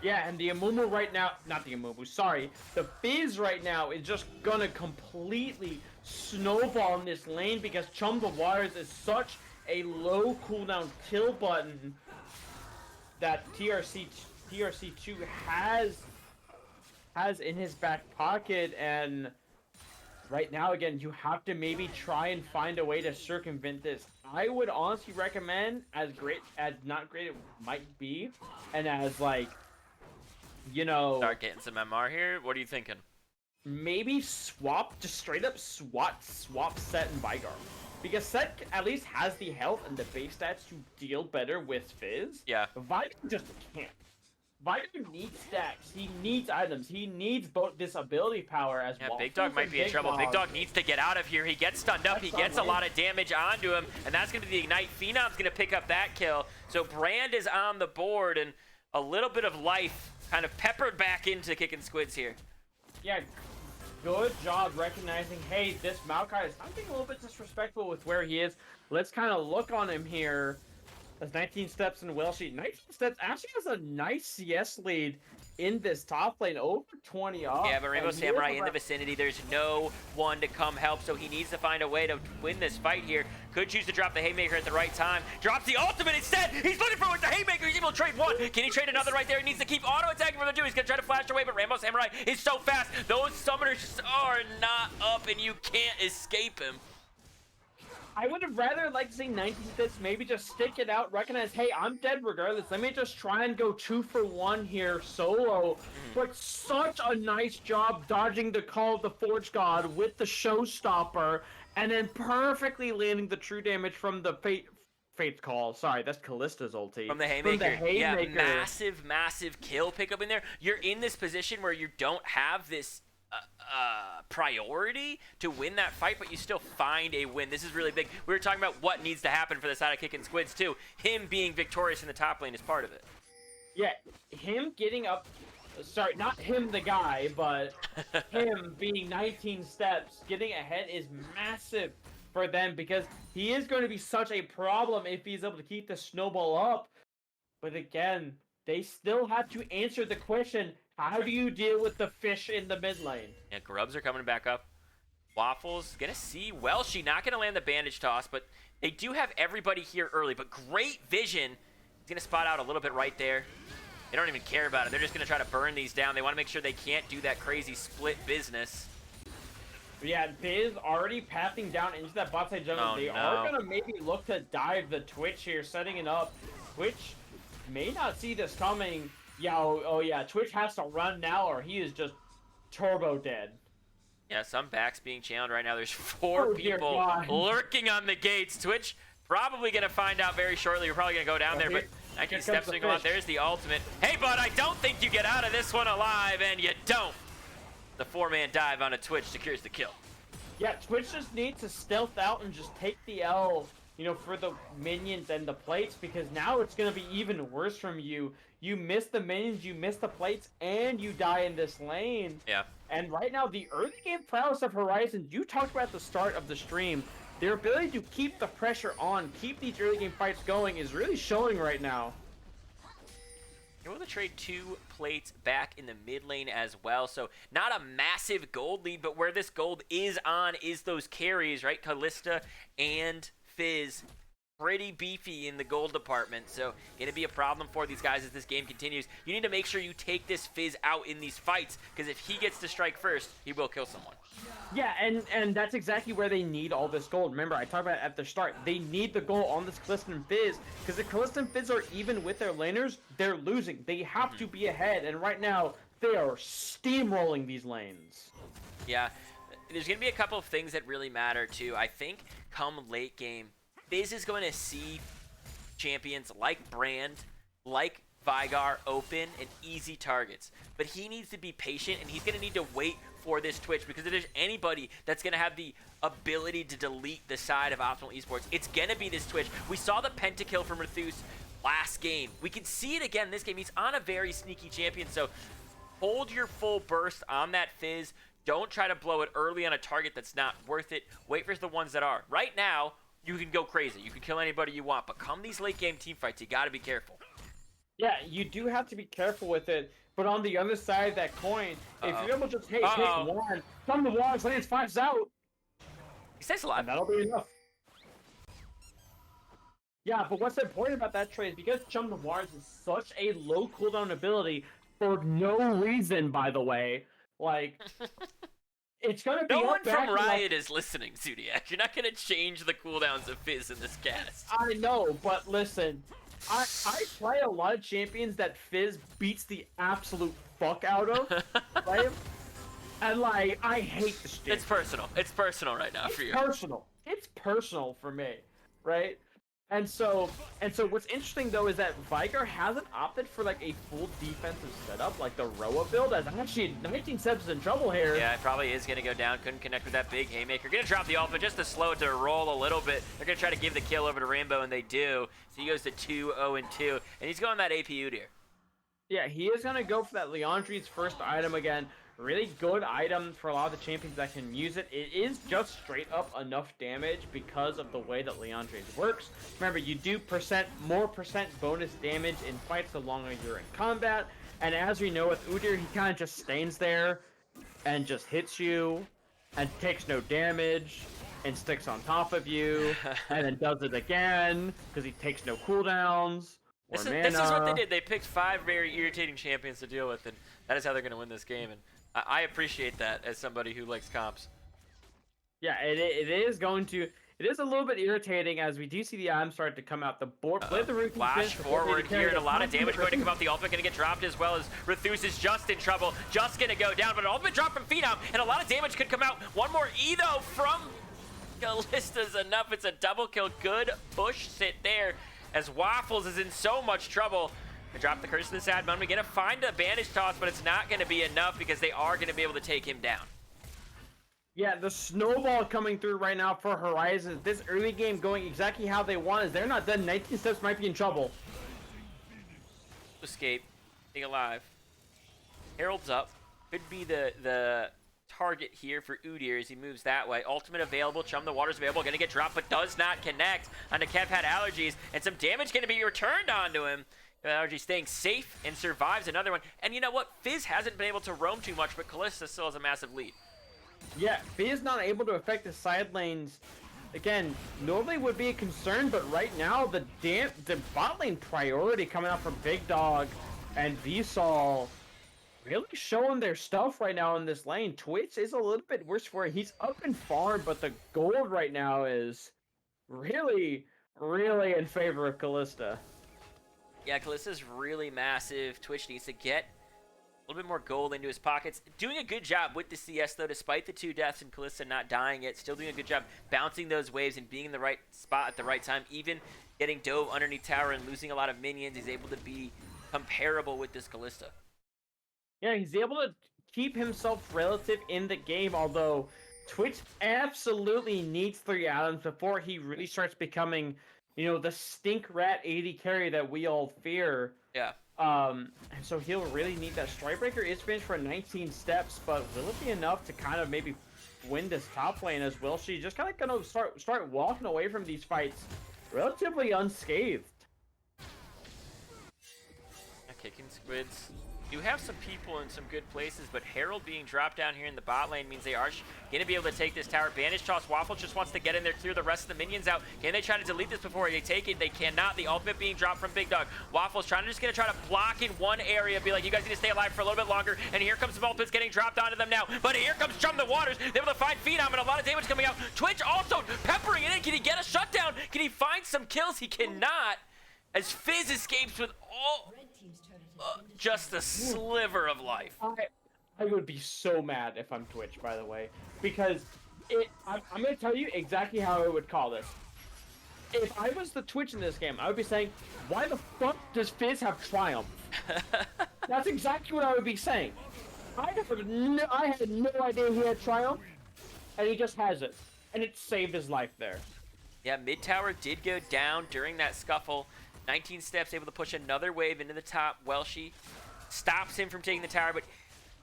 Speaker 2: Yeah, and the Amumu right now... Not the Amumu, sorry. The Fizz right now is just gonna completely snowball in this lane because Chum the Waters is such a low cooldown kill button that TRC2 has in his back pocket, and right now, again, you have to maybe try and find a way to circumvent this. I would honestly recommend, as not great it might be, and as, like, you know...
Speaker 1: Start getting some MR here. What are you thinking?
Speaker 2: Maybe just straight up swap Set and Vigar. Because Set at least has the health and the base stats to deal better with Fizz.
Speaker 1: Yeah.
Speaker 2: Vigar just can't. Vigar needs stacks. He needs items. He needs both this ability power as well.
Speaker 1: Yeah, Big Dog might be in trouble. Big Dog needs to get out of here. He gets stunned up. He gets a lot of damage onto him, and that's going to be the Ignite. Phenom's going to pick up that kill. So Brand is on the board, and a little bit of life kind of peppered back into Kickin Squids here.
Speaker 2: Yeah, good job recognizing, hey, this Maokai is being a little bit disrespectful with where he is. Let's kind of look on him here. As 19 steps in Welshi. 19 steps actually has a nice CS lead in this top lane, over 20 off.
Speaker 1: Yeah, but Rainbow Samurai in the vicinity. There's no one to come help, so he needs to find a way to win this fight here. Could choose to drop the Haymaker at the right time. Drops the ultimate instead. He's looking for the Haymaker. He's able to trade one. Can he trade another right there? He needs to keep auto-attacking for the two. He's going to try to flash away, but Rainbow Samurai is so fast. Those summoners just are not up, and you can't escape him.
Speaker 2: I would have rather liked to see 19 steps maybe just stick it out, recognize, hey, I'm dead regardless. Let me just try and go 2 for 1 here solo. But such a nice job dodging the call of the Forge God with the Showstopper, and then perfectly landing the true damage from the Fate's Call. Sorry, that's Kallista's ulti.
Speaker 1: From the Haymaker. Yeah, massive kill pickup in there. You're in this position where you don't have this priority to win that fight, but you still find a win. This is really big. We were talking about what needs to happen for the side of Kickin Squids too. Him being victorious in the top lane is part of it.
Speaker 2: Yeah, him getting up, sorry, not him the guy, but him being 19 steps, getting ahead is massive for them because he is going to be such a problem if he's able to keep the snowball up. But again, they still have to answer the question, how do you deal with the fish in the mid lane?
Speaker 1: Yeah, Grubs are coming back up. Waffles gonna see Welshi, not gonna land the bandage toss, but they do have everybody here early, but great vision. He's gonna spot out a little bit right there. They don't even care about it. They're just gonna try to burn these down. They wanna make sure they can't do that crazy split business.
Speaker 2: Yeah, Biz already pathing down into that bot side jungle. They are gonna maybe look to dive the Twitch here, setting it up. Twitch may not see this coming. Yeah, oh yeah, Twitch has to run now or he is just turbo dead.
Speaker 1: Yeah, some backs being challenged right now. There's 4 people lurking on the gates. Twitch probably going to find out very shortly. We're probably going to go down there, but 19 steps to go out. There's the ultimate. Hey, bud, I don't think you get out of this one alive, and you don't. The 4-man dive on a Twitch secures the kill.
Speaker 2: Yeah, Twitch just needs to stealth out and just take the L, you know, for the minions and the plates, because now it's going to be even worse from you. You miss the minions, you miss the plates, and you die in this lane.
Speaker 1: Yeah.
Speaker 2: And right now, the early game prowess of Horizon, you talked about at the start of the stream, their ability to keep the pressure on, keep these early game fights going is really showing right now.
Speaker 1: You're able to trade 2 plates back in the mid lane as well, so not a massive gold lead, but where this gold is on is those carries, right? Callista and Fizz, pretty beefy in the gold department, so going to be a problem for these guys as this game continues. You need to make sure you take this Fizz out in these fights, because if he gets to strike first, he will kill someone.
Speaker 2: Yeah, and that's exactly where they need all this gold. Remember, I talked about it at the start. They need the gold on this Callista and Fizz, because if Callista and Fizz are even with their laners, they're losing. They have to be ahead, and right now, they are steamrolling these lanes.
Speaker 1: Yeah, there's going to be a couple of things that really matter too. I think come late game, Fizz is going to see champions like Brand, like Vigar open and easy targets. But he needs to be patient, and he's going to need to wait for this Twitch, because if there's anybody that's going to have the ability to delete the side of Optimal Esports, it's going to be this Twitch. We saw the pentakill from Rethus last game. We can see it again this game. He's on a very sneaky champion, so hold your full burst on that Fizz. Don't try to blow it early on a target that's not worth it. Wait for the ones that are. Right now, you can go crazy. You can kill anybody you want, but come these late game team fights, you got to be careful.
Speaker 2: Yeah, you do have to be careful with it. But on the other side of that coin, if you're able to just hit one, come to one, lands 5's out.
Speaker 1: He stays alive.
Speaker 2: And that'll be enough. Yeah, but what's important about that trade is because Chum of Wars is such a low cooldown ability for no reason, by the way. Like, it's gonna be
Speaker 1: no one from Riot is listening, Zodiac. You're not gonna change the cooldowns of Fizz in this cast.
Speaker 2: I know, but listen, I play a lot of champions that Fizz beats the absolute fuck out of, right? And like, I hate this shit.
Speaker 1: It's personal. It's personal right now for you.
Speaker 2: It's personal for me, right? And so what's interesting though is that Vigar hasn't opted for like a full defensive setup like the Roa build, as actually 19 steps is in trouble here.
Speaker 1: Yeah, it probably is gonna go down. Couldn't connect with that big haymaker. Gonna drop the ultimate just to slow it to roll a little bit. They're gonna try to give the kill over to Rainbow, and they do. So he goes to 2-0-2, and he's going that AP Udyr.
Speaker 2: Yeah, he is gonna go for that Leandri's first item again. Really good item for a lot of the champions that can use it. It is just straight up enough damage because of the way that Leandri's works. Remember, you do more percent bonus damage in fights the longer you're in combat. And as we know with Udyr, he kind of just stands there and just hits you and takes no damage and sticks on top of you and then does it again because he takes no cooldowns.
Speaker 1: This is what they did. They picked 5 very irritating champions to deal with, and that is how they're going to win this game. And I appreciate that as somebody who likes comps.
Speaker 2: Yeah, it is a little bit irritating as we do see the items start to come out. The board,
Speaker 1: flash forward here, and a lot of damage going to come out. The ultimate going to get dropped as well as Rethus is just in trouble. Just going to go down, but an ultimate drop from Phenom, and a lot of damage could come out. One more E though from Kalista's enough. It's a double kill. Good push sit there as Waffles is in so much trouble. They drop the curse to the sad moment. We're going to find a bandage toss, but it's not going to be enough because they are going to be able to take him down.
Speaker 2: Yeah, the snowball coming through right now for Horizon. This early game going exactly how they want. Is they're not done. 19 steps might be in trouble.
Speaker 1: Escape. Staying alive. Herald's up. Could be the target here for Udyr as he moves that way. Ultimate available. Chum the Water's available. Going to get dropped, but does not connect onto Kev. Had allergies, and some damage going to be returned onto him. Allergy staying safe and survives another one. And you know what? Fizz hasn't been able to roam too much, but Kalista still has a massive lead.
Speaker 2: Yeah, Fizz not able to affect the side lanes. Again, normally would be a concern, but right now the bot lane priority coming out from Big Dog and Vsol really showing their stuff right now in this lane. Twitch is a little bit worse for it. He's up and farm, but the gold right now is really, really in favor of Kalista.
Speaker 1: Yeah, Kalista's really massive. Twitch needs to get a little bit more gold into his pockets. Doing a good job with the CS, though, despite the 2 deaths and Kalista not dying yet. Still doing a good job bouncing those waves and being in the right spot at the right time. Even getting dove underneath tower and losing a lot of minions. He's able to be comparable with this Kalista.
Speaker 2: Yeah, he's able to keep himself relative in the game, although Twitch absolutely needs 3 items before he really starts becoming, you know, the stink rat 80 carry that we all fear.
Speaker 1: Yeah.
Speaker 2: And so he'll really need that. Strikebreaker is finished for 19 steps, but will it be enough to kind of maybe win this top lane as well? She's just kind of gonna start walking away from these fights relatively unscathed.
Speaker 1: Kickin Squids. You have some people in some good places, but Herald being dropped down here in the bot lane means they are going to be able to take this tower. Bandage toss. Waffle just wants to get in there, clear the rest of the minions out. Can they try to delete this before they take it? They cannot. The ultimate being dropped from Big Dog. Waffle's going to try to block in one area, be like, you guys need to stay alive for a little bit longer. And here comes the ultimates getting dropped onto them now. But here comes Chum the Waters. They're able to find Phenom and a lot of damage coming out. Twitch also peppering it in. Can he get a shutdown? Can he find some kills? He cannot. As Fizz escapes with all... Just a sliver of life.
Speaker 2: I would be so mad if I'm Twitch, by the way, because I'm gonna tell you exactly how I would call this. If I was the Twitch in this game, I would be saying, why the fuck does Fizz have Triumph? That's exactly what I would be saying. I had no idea he had Triumph, and he just has it. And it saved his life there.
Speaker 1: Yeah, mid tower did go down during that scuffle. 19 steps, able to push another wave into the top. Welshi stops him from taking the tower, but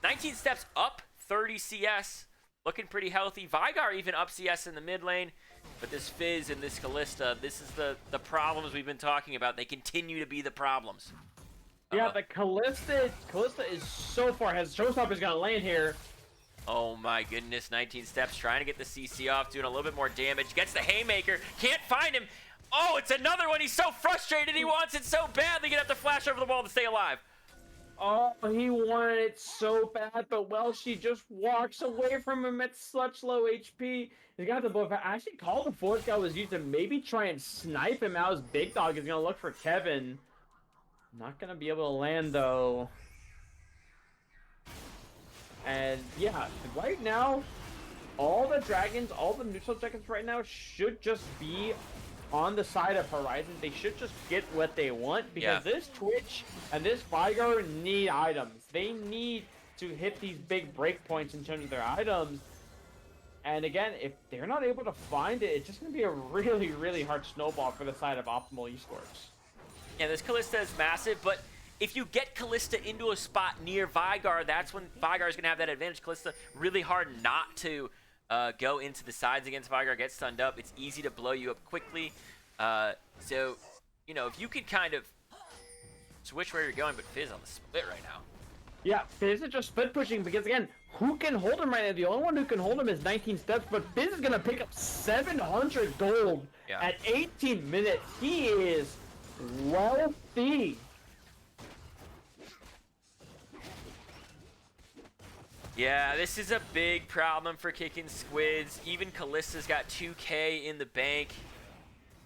Speaker 1: 19 steps up, 30 CS. Looking pretty healthy. Vigar even up CS in the mid lane. But this Fizz and this Kalista, this is the problems we've been talking about. They continue to be the problems.
Speaker 2: Yeah, the Kalista is so far ahead. Showstopper's gonna land here.
Speaker 1: Oh my goodness, 19 steps, trying to get the CC off, doing a little bit more damage. Gets the Haymaker, can't find him. Oh, it's another one. He's so frustrated. He wants it so badly. Gonna have to flash over the wall to stay alive.
Speaker 2: Oh, he wanted it so bad, but Welshi just walks away from him at such low HP. He's got the buff. I actually called the fourth guy was used to maybe try and snipe him out. His big dog is gonna look for Kevin. Not gonna be able to land though. And yeah, right now, all the dragons, all the neutral dragons right now should just be on the side of Horizon. They should just get what they want because this Twitch and this Vigar need items. They need to hit these big breakpoints in terms of their items. And again, if they're not able to find it, it's just going to be a really, really hard snowball for the side of Optimal Esports.
Speaker 1: Yeah, this Kalista is massive, but if you get Kalista into a spot near Vigar, that's when Vigar is going to have that advantage. Kalista, really hard not to go into the sides against Vigar, get stunned up. It's easy to blow you up quickly. So, you know, if you could kind of switch where you're going, but Fizz on the split right now.
Speaker 2: Yeah, Fizz is just split pushing because, again, who can hold him right now? The only one who can hold him is 19 steps, but Fizz is going to pick up 700 gold at 18 minutes. He is wealthy.
Speaker 1: Yeah, this is a big problem for Kickin Squids. Even Kalista's got 2K in the bank.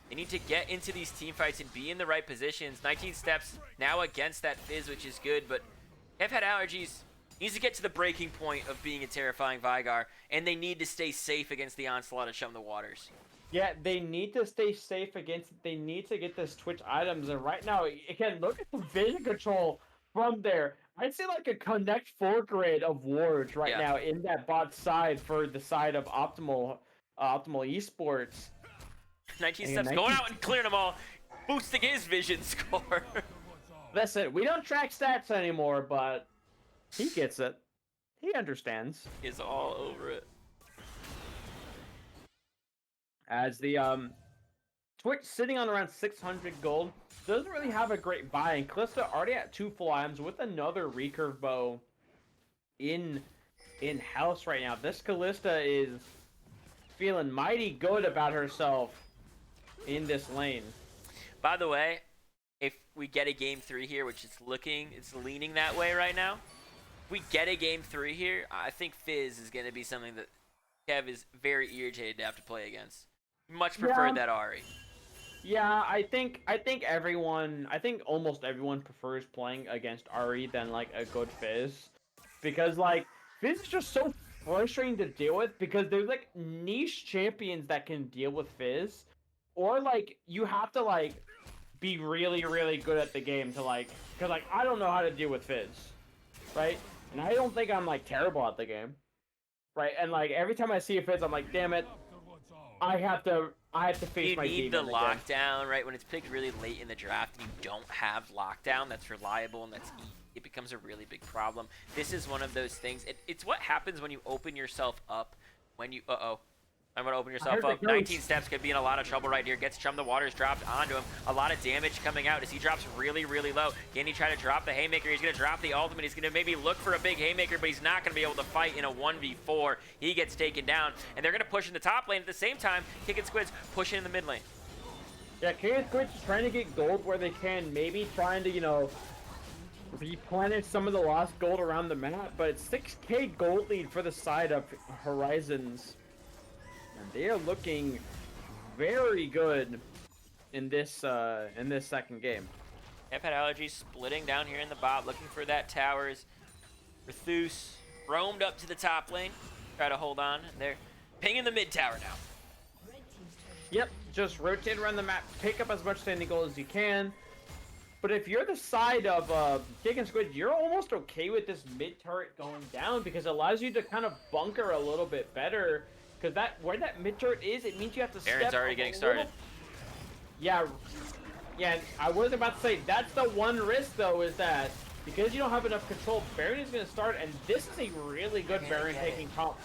Speaker 1: They need to get into these team fights and be in the right positions. 19 steps now against that Fizz, which is good, but Kev had allergies. Needs to get to the breaking point of being a terrifying Vigar, and they need to stay safe against the onslaught of Shum the Waters.
Speaker 2: Yeah, they need to stay safe against it. They need to get this Twitch items, and right now, again, look at the vision control from there. I'd say like a Connect 4 grid of wards right now in that bot side for the side of Optimal Esports.
Speaker 1: 19 steps, going out and clearing them all, boosting his vision score.
Speaker 2: Listen, we don't track stats anymore, but he gets it. He understands.
Speaker 1: He's all over it.
Speaker 2: As the Twitch sitting on around 600 gold, doesn't really have a great buy, and Kalista already at 2 full items with another recurve bow in house right now. This Kalista is feeling mighty good about herself in this lane.
Speaker 1: By the way, if we get a game 3 here, which it's leaning that way right now. If we get a game 3 here, I think Fizz is going to be something that Kev is very irritated to have to play against. Much preferred that Ahri.
Speaker 2: Yeah, I think almost everyone prefers playing against Ahri than like a good Fizz, because like Fizz is just so frustrating to deal with because there's like niche champions that can deal with Fizz, or like you have to like be really, really good at the game to like, because like I don't know how to deal with Fizz, right? And I don't think I'm like terrible at the game, right? And like every time I see a Fizz, I'm like, damn it, I have to face my demon. You need the
Speaker 1: lockdown, right? When it's picked really late in the draft and you don't have lockdown that's reliable and that's it becomes a really big problem. This is one of those things. It's what happens when you open yourself up. When you I'm gonna open yourself up. 19 steps, could be in a lot of trouble right here. Gets Shum the Waters dropped onto him. A lot of damage coming out as he drops really, really low. Can he try to drop the Haymaker? He's gonna drop the ultimate. He's gonna maybe look for a big Haymaker, but he's not gonna be able to fight in a 1v4. He gets taken down, and they're gonna push in the top lane at the same time. Kickin Squids pushing in the mid lane.
Speaker 2: Yeah, Kickin Squids is trying to get gold where they can. Maybe trying to, you know, replenish some of the lost gold around the map, but it's 6k gold lead for the side of Horizons. And they are looking very good in this second game.
Speaker 1: I've had allergies splitting down here in the bot, looking for that towers. Rethus roamed up to the top lane, try to hold on. They're pinging the mid tower now.
Speaker 2: Yep, just rotate around the map, pick up as much standing gold as you can. But if you're the side of Kickin Squid, you're almost okay with this mid turret going down because it allows you to kind of bunker a little bit better. Because where that mid turret is, it means you have to
Speaker 1: Baron's
Speaker 2: step
Speaker 1: already getting started.
Speaker 2: Yeah, I was about to say, that's the one risk though, is that because you don't have enough control, Baron is going to start, and this is a really good Baron taking comp.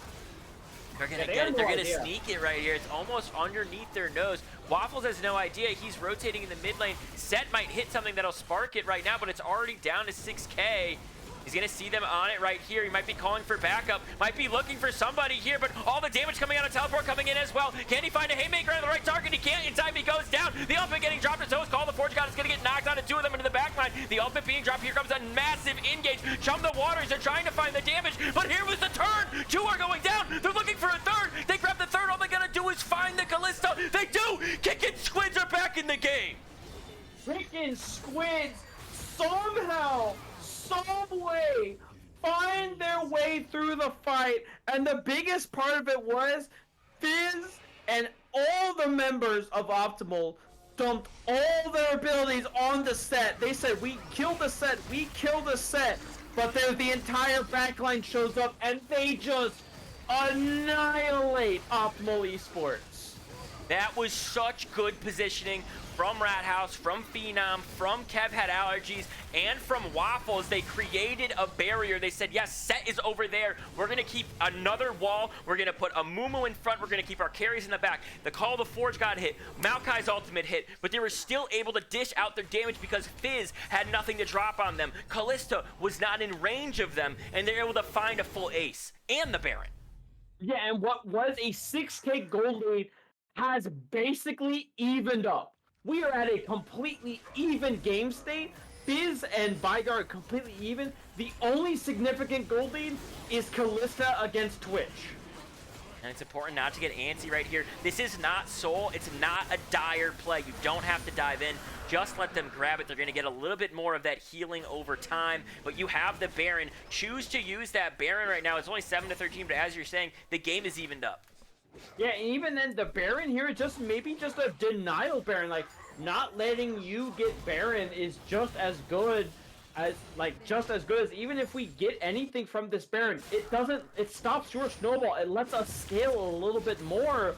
Speaker 1: They're gonna get it. They're gonna sneak it right here. It's almost underneath their nose. Waffles has no idea. He's rotating in the mid lane. Set might hit something that'll spark it right now, but it's already down to 6K. He's gonna see them on it right here. He might be calling for backup. Might be looking for somebody here, but all the damage coming out of teleport coming in as well. Can he find a haymaker on the right target? He can't. In time he goes down. The ultimate getting dropped. And so is Call. The Forge God is gonna get knocked on to two of them into the back line. The ultimate being dropped. Here comes a massive engage. Chum the waters. They're trying to find the damage, but here was the turn. Two are going down. They're looking for a third. They grab the third. All they gotta do is find the Callisto. They do. Kickin Squids are back in the game.
Speaker 2: Kickin Squids somehow, some way, find their way through the fight, and the biggest part of it was Fizz and all the members of Optimal dumped all their abilities on the set. They said, we killed the set, but then the entire backline shows up and they just annihilate Optimal Esports.
Speaker 1: That was such good positioning from Rathouse, from Phenom, from Kev Had Allergies, and from Waffles. They created a barrier. They said, yes, Set is over there. We're going to keep another wall. We're going to put a Mumu in front. We're going to keep our carries in the back. The Call of the Forge got hit. Maokai's ultimate hit, but they were still able to dish out their damage because Fizz had nothing to drop on them. Callista was not in range of them, and they're able to find a full ace and the Baron.
Speaker 2: Yeah, and what was a 6K gold lead has basically evened up. We are at a completely even game state. Fizz and Bygar are completely even. The only significant gold lead is Callista against Twitch.
Speaker 1: And it's important not to get antsy right here. This is not Soul. It's not a dire play. You don't have to dive in. Just let them grab it. They're going to get a little bit more of that healing over time. But you have the Baron. Choose to use that Baron right now. It's only 7-13, but as you're saying, the game is evened up.
Speaker 2: Yeah, and even then, the Baron here, maybe just a denial Baron. Like, not letting you get Baron is just as good as, even if we get anything from this Baron. It stops your snowball. It lets us scale a little bit more.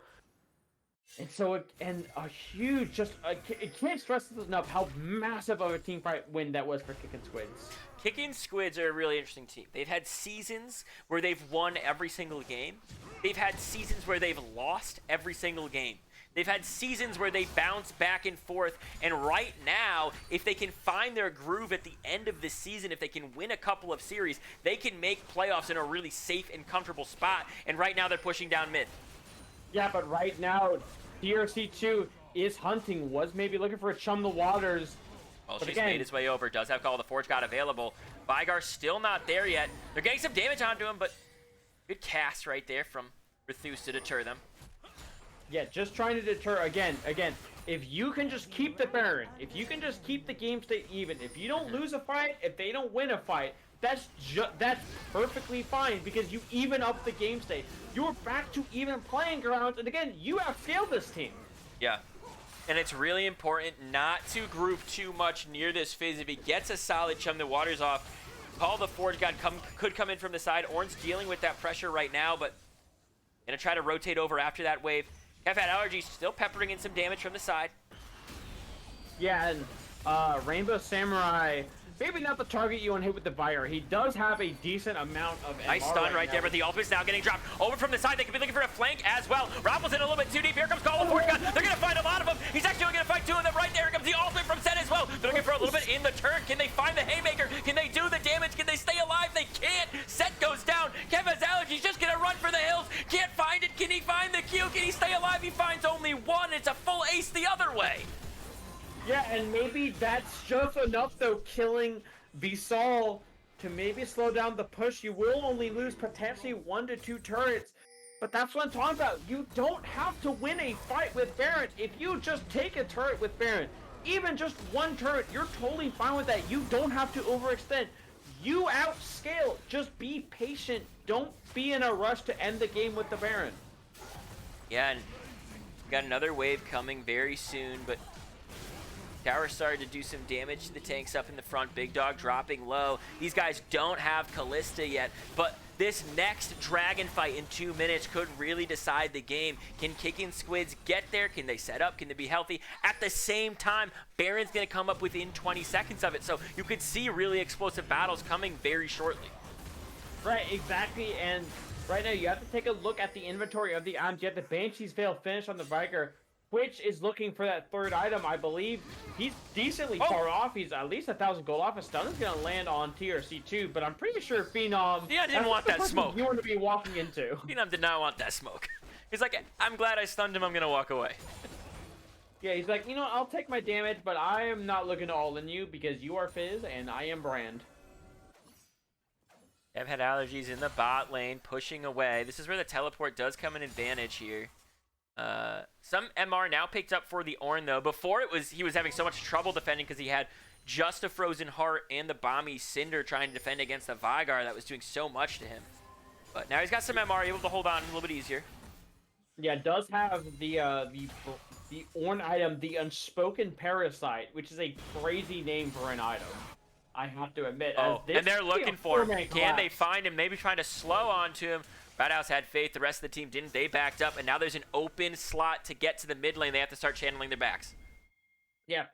Speaker 2: And so, a huge, it can't stress this enough how massive of a team fight win that was for Kickin Squids.
Speaker 1: Kickin Squids are a really interesting team. They've had seasons where they've won every single game. They've had seasons where they've lost every single game. They've had seasons where they bounce back and forth, and right now, if they can find their groove at the end of this season, if they can win a couple of series, they can make playoffs in a really safe and comfortable spot, and right now they're pushing down mid. Yeah,
Speaker 2: but right now, DRC2 is hunting, was maybe looking for a Chum the Waters.
Speaker 1: Well, she's made his way over, does have Call of the Forge God available. Vygar's still not there yet. They're getting some damage onto him, but good cast right there from Rethus to deter them.
Speaker 2: Yeah, just trying to deter, again, if you can just keep the Baron, if you can just keep the game state even, if you don't lose a fight, if they don't win a fight, that's perfectly fine because you even up the game state. You're back to even playing grounds, and again, you have scaled this team.
Speaker 1: Yeah. And it's really important not to group too much near this Fizz. If he gets a solid Chum the Waters off, Call the Forge God could come in from the side. Ornn's dealing with that pressure right now, but gonna try to rotate over after that wave. Kev Had Allergies still peppering in some damage from the side.
Speaker 2: Yeah, and Rainbow Samurai, maybe not the target you want to hit with the Fire. He does have a decent amount of MR
Speaker 1: nice stun right there, but the ult is now getting dropped over from the side. They could be looking for a flank as well. Raffles in a little bit too deep. Here comes Call of Forge God. They're going to find a lot of them. He's actually going to find two of them right there. Here comes the ultimate from Set as well. They're looking for a little bit in the turn. Can they find the haymaker? Can they do the damage? Can they stay alive? They can't. Set goes down. Kev Has Allergies just going to run for the hills. Can't find it. Can he find the Q? Can he stay alive? He finds only one. It's a full ace the other way.
Speaker 2: Yeah, and maybe that's just enough, though, killing Vsal to maybe slow down the push. You will only lose potentially 1 to 2 turrets, but that's what I'm talking about. You don't have to win a fight with Baron. If you just take a turret with Baron, even just one turret, you're totally fine with that. You don't have to overextend. You outscale. Just be patient. Don't be in a rush to end the game with the Baron.
Speaker 1: Yeah, and got another wave coming very soon, but Tower started to do some damage to the tanks up in the front. Big Dog dropping low. These guys don't have Callista yet, but this next dragon fight in 2 minutes could really decide the game. Can Kickin Squids get there? Can they set up? Can they be healthy? At the same time, Baron's going to come up within 20 seconds of it, so you could see really explosive battles coming very shortly.
Speaker 2: Right, exactly, and right now you have to take a look at the inventory of the items. You have the Banshee's Veil finish on the Viker. Twitch is looking for that third item, I believe. He's decently far off. He's at least 1,000 gold off. A stun is going to land on TRC2, but I'm pretty sure Phenom...
Speaker 1: Yeah, didn't want that smoke.
Speaker 2: You want to be walking into.
Speaker 1: Phenom did not want that smoke. He's like, I'm glad I stunned him. I'm going to walk away.
Speaker 2: Yeah, he's like, you know, I'll take my damage, but I am not looking to all in you because you are Fizz and I am Brand.
Speaker 1: They've had allergies in the bot lane, pushing away. This is where the teleport does come an advantage here. Some MR now picked up for the Ornn, though. Before he was having so much trouble defending because he had just a Frozen Heart and the Bomby Cinder trying to defend against the Veigar that was doing so much to him. But now he's got some MR, able to hold on a little bit easier.
Speaker 2: Yeah, does have the Ornn item, the Unspoken Parasite, which is a crazy name for an item. I have to admit.
Speaker 1: Oh, and they're looking for him. Can they find him? Maybe trying to slow on to him. Radhouse had faith. The rest of the team didn't. They backed up, and now there's an open slot to get to the mid lane. They have to start channeling their backs.
Speaker 2: Yeah.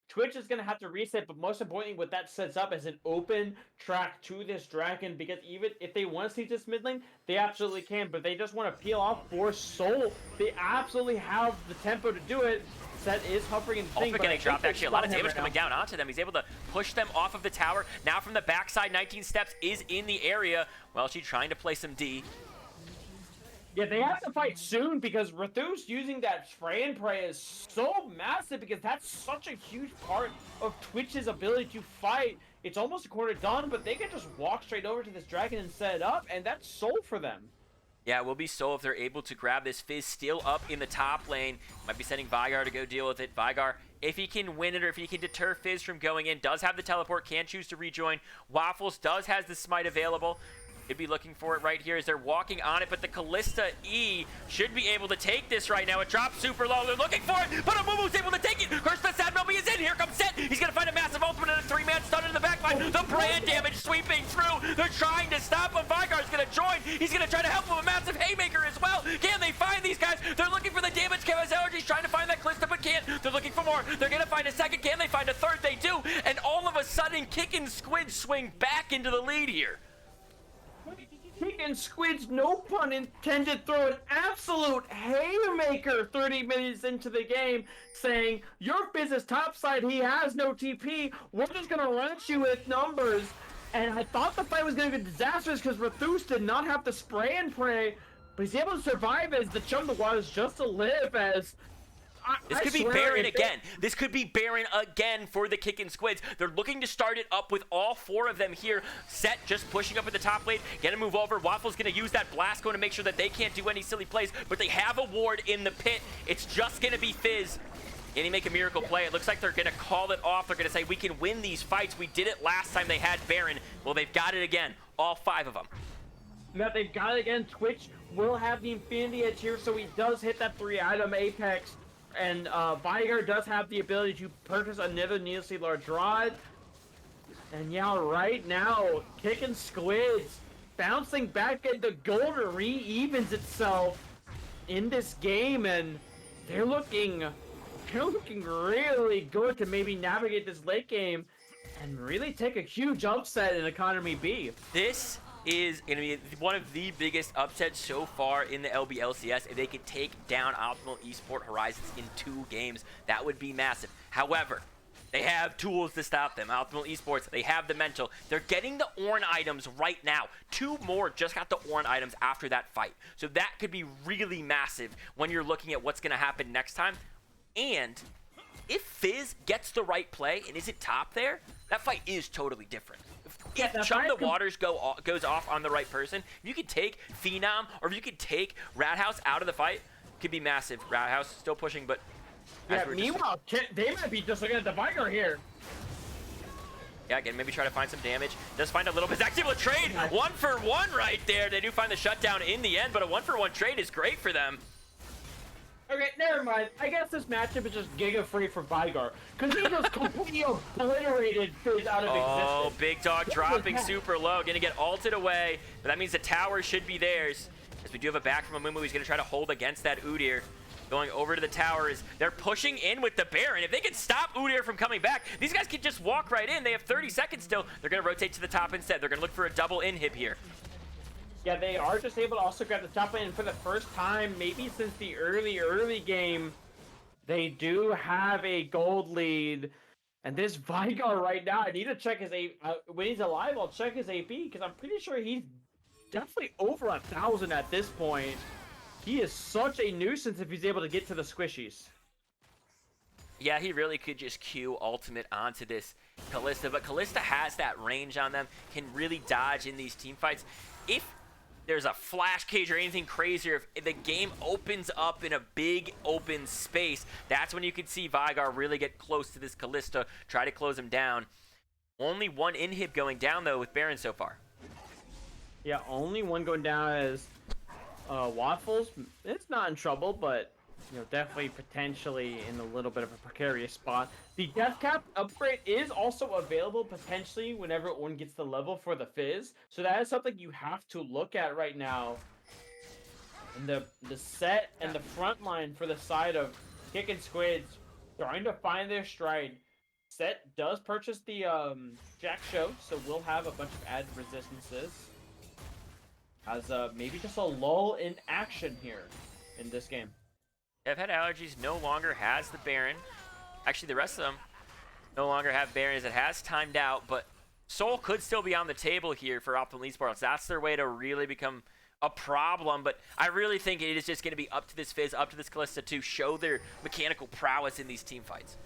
Speaker 2: Twitch is going to have to reset, but most importantly, what that sets up is an open track to this dragon, because even if they want to see this mid lane, they absolutely can, but they just want to peel off for Soul. They absolutely have the tempo to do it. Set is hovering and thing,
Speaker 1: also getting dropped, actually. A lot of damage coming down onto them. He's able to push them off of the tower. Now from the backside, 19 steps is in the area. Well, she's trying to play some D.
Speaker 2: Yeah, they have to fight soon because Rathus using that spray and pray is so massive because that's such a huge part of Twitch's ability to fight. It's almost a quarter done, but they can just walk straight over to this dragon and set it up, and that's Soul for them.
Speaker 1: Yeah, it will be Soul if they're able to grab this. Fizz still up in the top lane. Might be sending Veigar to go deal with it. Veigar, if he can win it or if he can deter Fizz from going in, does have the teleport, can choose to rejoin. Waffles has the smite available. He'd be looking for it right here as they're walking on it, but the Callista E should be able to take this right now. It drops super low. They're looking for it, but Amumu's able to take it. Curse the Sad Melby is in. Here comes Set. He's going to find a massive ultimate and a 3-man stun in the backline. The brand damage sweeping through. They're trying to stop him. Veigar's going to join. He's going to try to help him. A massive haymaker as well. Can they find these guys? They're looking for the damage. Kevin Allergy's trying to find that Callista, but can't. They're looking for more. They're going to find a second. Can they find a third? They do. And all of a sudden, Kickin Squids swing back into the lead here.
Speaker 2: Kickin Squids, no pun intended, throw an absolute haymaker 30 minutes into the game, saying, your Fizz is topside, he has no TP, we're just gonna run at you with numbers. And I thought the fight was gonna be disastrous because Rathus did not have the spray and pray, but he's able to survive as the chunk of water is just to live as...
Speaker 1: This could be Baron again. This could be Baron again for the Kickin Squids. They're looking to start it up with all 4 of them here. Set just pushing up at the top lane. Gonna move over. Waffle's gonna use that blast going to make sure that they can't do any silly plays, but they have a ward in the pit. It's just gonna be Fizz. Can he make a miracle play? It looks like they're gonna call it off. They're gonna say, we can win these fights. We did it last time they had Baron. Well, they've got it again. All 5 of them.
Speaker 2: Now they've got it again. Twitch will have the Infinity Edge here, so he does hit that 3-item Apex. And Veigar does have the ability to purchase another needlessly large rod. And yeah, right now, Kickin Squids bouncing back and the gold re-evens itself in this game, and they're looking really good to maybe navigate this late game and really take a huge upset in Economy B.
Speaker 1: This is going to be one of the biggest upsets so far in the LBLCS. If they could take down Optimal Esport Horizons in 2 games, that would be massive. However, they have tools to stop them. Optimal Esports, they have the mental. They're getting the Ornn items right now. 2 more just got the Ornn items after that fight. So that could be really massive when you're looking at what's going to happen next time. And if Fizz gets the right play and isn't top there, that fight is totally different. If Chum the Waters goes off on the right person, if you could take Phenom or if you could take Radhouse out of the fight, it could be massive. Radhouse still pushing, but
Speaker 2: Yeah, meanwhile, they might be just looking at the Vigar here.
Speaker 1: Yeah, again, maybe try to find some damage. Does find a little bit. Zach's able to trade 1-for-1 right there. They do find the shutdown in the end, but a 1-for-1 trade is great for them.
Speaker 2: Okay, never mind. I guess this matchup is just Giga free for Vigar. Because he just completely obliterated Fizz out of existence.
Speaker 1: Oh, Big Dog dropping super low. Gonna get ulted away, but that means the tower should be theirs. As we do have a back from Amumu, he's gonna try to hold against that Udyr. Going over to the towers. They're pushing in with the Baron. If they can stop Udyr from coming back, these guys can just walk right in. They have 30 seconds still. They're gonna rotate to the top instead. They're gonna look for a double inhib here.
Speaker 2: Yeah, they are just able to also grab the top lane, and for the first time, maybe since the early game, they do have a gold lead. And this Vigar right now, I need to check his when he's alive, I'll check his AP, because I'm pretty sure he's definitely over 1,000 at this point. He is such a nuisance if he's able to get to the squishies.
Speaker 1: Yeah, he really could just Q ultimate onto this Kalista, but Kalista has that range on them, can really dodge in these team fights. If there's a flash cage or anything crazier, if the game opens up in a big open space, that's when you can see Vigar really get close to this Kalista, try to close him down. Only one inhib going down, though, with Baron so far.
Speaker 2: Yeah, only one going down is Waffles. It's not in trouble, but you know, definitely potentially in a little bit of a precarious spot. The death cap upgrade is also available potentially whenever one gets the level for the Fizz, so that is something you have to look at right now. And the set and the front line for the side of Kickin Squids trying to find their stride. Set does purchase the Jack Show, so we'll have a bunch of added resistances. As maybe just a lull in action here in this game.
Speaker 1: I've had allergies no longer has the Baron. Actually, the rest of them no longer have Baron as it has timed out, but Soul could still be on the table here for Optimal Esports. That's their way to really become a problem, but I really think it is just going to be up to this Fizz, up to this Kalista to show their mechanical prowess in these team fights.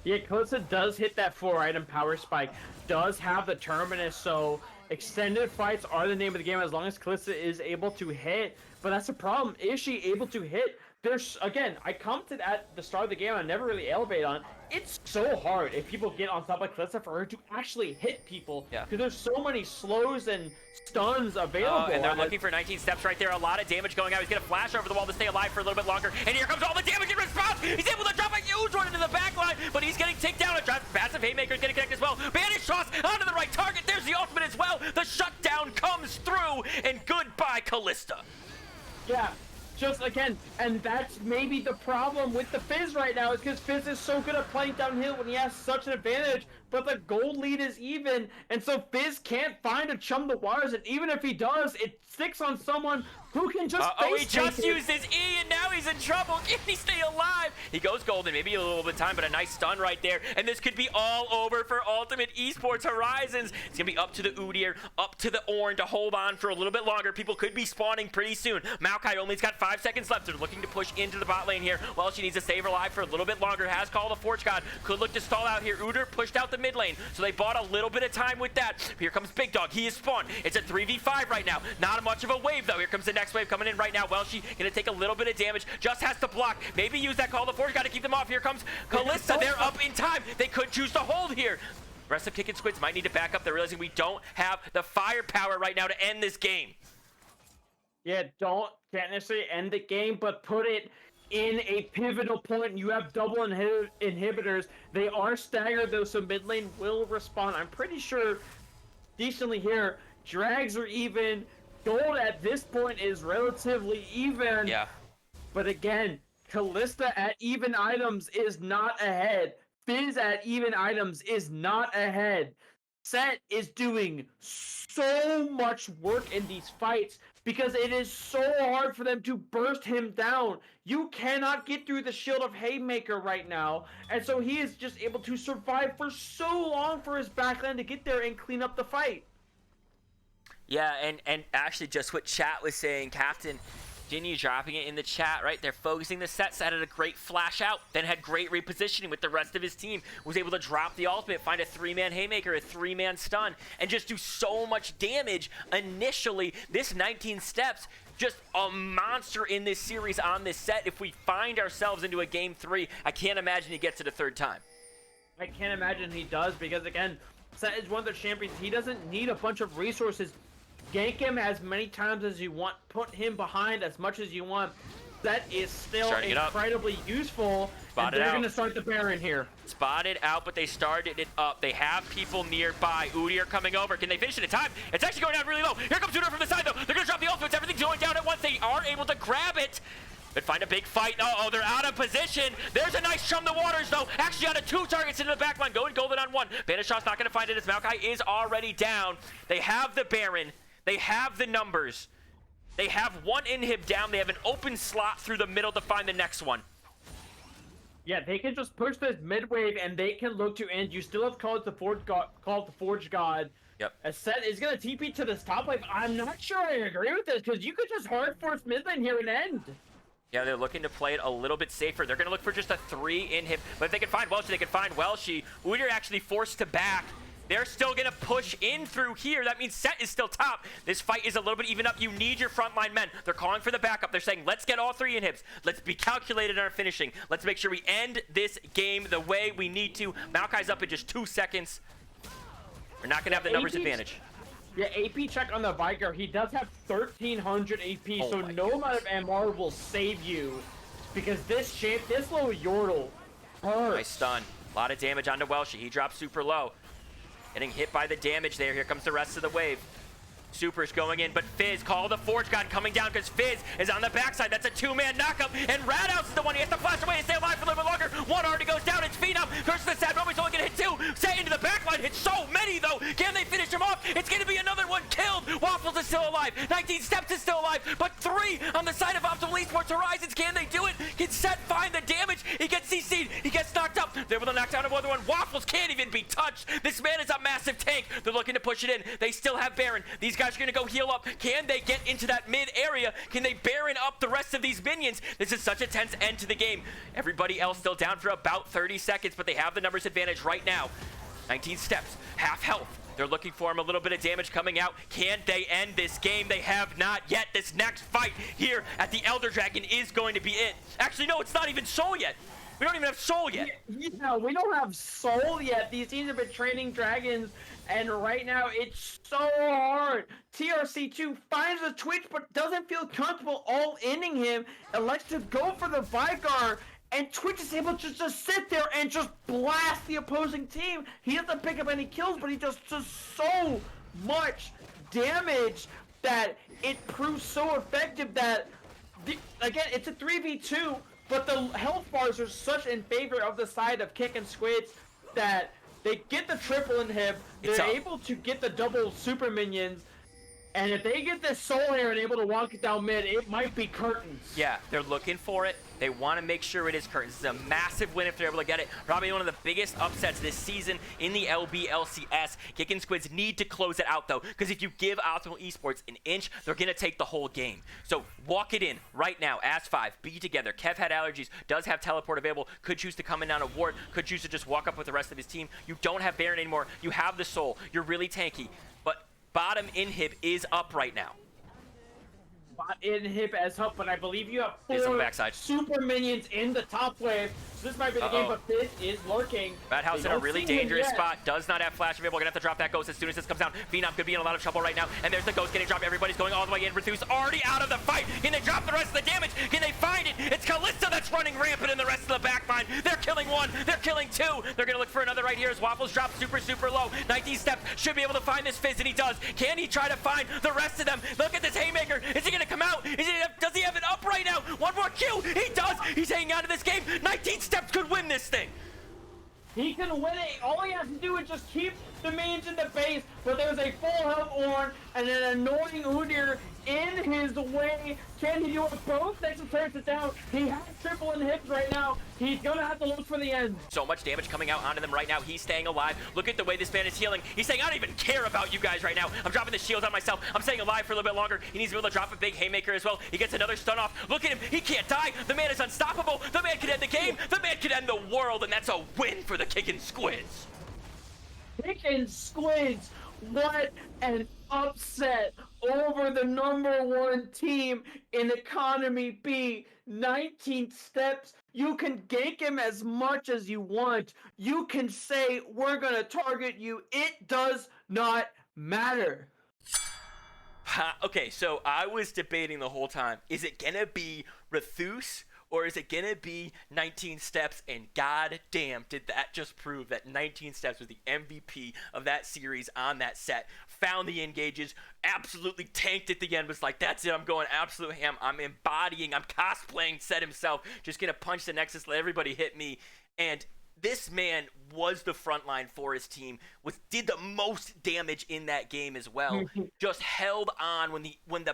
Speaker 2: Yeah, Kalista does hit that 4-item power spike, does have the Terminus, so extended fights are the name of the game as long as Kalista is able to hit, but that's the problem. Is she able to hit? There's, again, I commented at the start of the game, I never really elevate on, it's so hard if people get on top of Kalista for her to actually hit people, because there's so many slows and stuns available.
Speaker 1: And they're looking for 19 steps right there, a lot of damage going out. He's going to flash over the wall to stay alive for a little bit longer, and here comes all the damage in response. He's able to drop a huge one into the back line, but he's getting ticked down. A passive Haymaker is going to connect as well. Banish toss onto the right target. There's the ultimate as well. The shutdown comes through, and goodbye, Kalista.
Speaker 2: Yeah. Just again, and that's maybe the problem with the Fizz right now, is because Fizz is so good at playing downhill when he has such an advantage, but the gold lead is even, and so Fizz can't find a chum the waters, and even if he does, it sticks on someone who can just
Speaker 1: he just used his E, and now he's in trouble. Can he stay alive? He goes golden, maybe a little bit of time, but a nice stun right there, and this could be all over for Ultimate Esports Horizons. It's gonna be up to the Udyr, up to the Ornn to hold on for a little bit longer. People could be spawning pretty soon. Maokai only's got 5 seconds left. They're looking to push into the bot lane here. Well, she needs to save her life for a little bit longer. Has called a Forge God. Could look to stall out here. Udyr pushed out the mid lane, so they bought a little bit of time with that. Here comes Big Dog. He is spawned. It's a 3v5 right now. Not much of a wave, though. Here comes the next wave coming in right now. Welshi gonna take a little bit of damage. Just has to block. Maybe use that call to Forge God to keep them off. Here comes Kalista. They're up in time. They could choose to hold here. Rest of Kickin Squids might need to back up. They're realizing we don't have the firepower right now to end this game.
Speaker 2: Yeah, can't necessarily end the game, but put it in a pivotal point. You have double inhibitors. They are staggered, though, so mid lane will respond. I'm pretty sure decently here. Drags are even. Gold at this point is relatively even.
Speaker 1: Yeah.
Speaker 2: But again, Kalista at even items is not ahead. Fizz at even items is not ahead. Set is doing so much work in these fights because it is so hard for them to burst him down. You cannot get through the shield of Haymaker right now, and so he is just able to survive for so long for his backline to get there and clean up the fight.
Speaker 1: Yeah, and actually just what chat was saying, Captain Ginny dropping it in the chat, right? They're focusing the set had a great flash out, then had great repositioning with the rest of his team, was able to drop the ultimate, find a 3-man Haymaker, a 3-man stun, and just do so much damage initially. This 19 steps just a monster in this series on this set. If we find ourselves into a game 3, I can't imagine he gets it a third time.
Speaker 2: I can't imagine he does, because again, Set is one of the champions. He doesn't need a bunch of resources. Gank him as many times as you want, put him behind as much as you want. That is still incredibly useful.
Speaker 1: Spotted
Speaker 2: and they're
Speaker 1: out.
Speaker 2: going to start the Baron here.
Speaker 1: Spotted out, but they started it up. They have people nearby. Udyr coming over. Can they finish it in time? It's actually going down really low. Here comes Udyr from the side, though. They're going to drop the ultimates. Everything's going down at once. They are able to grab it. But find a big fight. Uh-oh, they're out of position. There's a nice Chum the Waters, though. Actually, out of 2 targets into the backline. Going golden on 1. Banishaw's not going to find it as Maokai is already down. They have the Baron. They have the numbers. They have 1 inhib down. They have an open slot through the middle to find the next one.
Speaker 2: Yeah, they can just push this mid wave, and they can look to end. You still have called the Forge God.
Speaker 1: Yep.
Speaker 2: A Set is going to TP to this top wave. I'm not sure I agree with this, because you could just hard force mid lane here and end.
Speaker 1: Yeah, they're looking to play it a little bit safer. They're going to look for just a 3 inhib. But if they can find Welshi, they can find Welshi. Udyr actually forced to back. They're still going to push in through here. That means Set is still top. This fight is a little bit even up. You need your frontline men. They're calling for the backup. They're saying, let's get all 3 inhibs. Let's be calculated in our finishing. Let's make sure we end this game the way we need to. Maokai's up in just 2 seconds. We're not going to have the numbers advantage.
Speaker 2: Yeah, AP check on the Vicar. He does have 1,300 AP, so no amount of MR will save you. Because this little Yordle hurts.
Speaker 1: Nice stun. A lot of damage onto Welshi. He drops super low. Getting hit by the damage there. Here comes the rest of the wave. Super's going in, but Fizz, call the Forge God coming down because Fizz is on the backside. That's a 2-man knockup, and Radhouse is the one. He has to flash away and stay alive for a little bit longer. 1 already goes down. It's Phenom. Curse the Sad Roman's only going to hit 2. Set into the backline. Hits so many, though. Can they finish him off? It's going to be another one killed. Waffles is still alive. 19 Steps is still alive, but 3 on the side of Optimal Esports Horizons. Can they do it? Can Set find the damage? He gets CC'd. He gets knocked up. They're able to knock down another one. Waffles can't even be touched. This man is a massive tank. They're looking to push it in. They still have Baron. These guys are going to go heal up. Can they get into that mid area? Can they Baron up the rest of these minions? This is such a tense end to the game. Everybody else still down for about 30 seconds, but they have the numbers advantage right now. 19 Steps, half health. They're looking for him, a little bit of damage coming out. Can they end this game? They have not yet. This next fight here at the Elder Dragon is going to be it. Actually, no, it's not even Soul yet. We don't even have Soul yet.
Speaker 2: Yeah, we don't have Soul yet. These teams have been training dragons, and right now it's so hard. TRC2 finds the Twitch, but doesn't feel comfortable all-inning him. Elects to go for the Vicar, and Twitch is able to just sit there and just blast the opposing team. He doesn't pick up any kills, but he does just so much damage that it proves so effective that, again, it's a 3v2, but the health bars are such in favor of the side of Kickin Squids that they get the triple inhib, they're able to get the double super minions, and if they get this soul here and able to walk it down mid, it might be curtains.
Speaker 1: Yeah, they're looking for it. They want to make sure it is curtains. This is a massive win if they're able to get it. Probably one of the biggest upsets this season in the LBLCS. Kickin Squids need to close it out, though, because if you give Optimal Esports an inch, they're going to take the whole game. So walk it in right now. As5, be together. Kev had allergies, does have teleport available, could choose to come in on a ward, could choose to just walk up with the rest of his team. You don't have Baron anymore. You have the Soul. You're really tanky. But bottom inhib is up right now.
Speaker 2: Bot inhib as help, but I believe you have 4 super minions in the top wave. So this might be the game, but Fizz is lurking.
Speaker 1: Radhouse in a really dangerous spot. Does not have flash available. Gonna have to drop that Ghost as soon as this comes down. Phenom could be in a lot of trouble right now. And there's the Ghost getting dropped. Everybody's going all the way in. Reduce already out of the fight. Can they drop the rest of the damage? Can they find it? It's Kalista that's running rampant in the rest of the back line. They're killing 1. They're killing 2. They're gonna look for another right here as Waffles drop super low. 19 Steps should be able to find this Fizz, and he does. Can he try to find the rest of them? Look at this haymaker. Is he gonna come out? Does he have it up right now? 1 more Q. He does. He's hanging out of this game. 19 Steps could win this thing.
Speaker 2: He can win it. All he has to do is just keep the minions in the base, but there's a full health Ornn and an annoying Udyr in his way. Can he do it both? Next turns it down. He has triple inhibs right now. He's gonna have to look for the end.
Speaker 1: So much damage coming out onto them right now. He's staying alive. Look at the way this man is healing. He's saying, I don't even care about you guys right now. I'm dropping the shield on myself. I'm staying alive for a little bit longer. He needs to be able to drop a big haymaker as well. He gets another stun off. Look at him. He can't die. The man is unstoppable. The man could end the game. The man could end the world, and that's a win for the Kickin Squids.
Speaker 2: Kickin Squids What an upset over the #1 team in Economy B. 19 steps. You can gank him as much as you want. You can say, we're going to target you. It does not matter.
Speaker 1: Okay, so I was debating the whole time. Is it going to be Rathus or is it going to be 19 Steps? And god damn, did that just prove that 19 Steps was the MVP of that series on that set. Found the engages, absolutely tanked at the end, was like, that's it, I'm going absolute ham. I'm embodying, I'm cosplaying Set himself, just going to punch the Nexus, let everybody hit me. And this man was the front line for his team, did the most damage in that game as well. Just held on when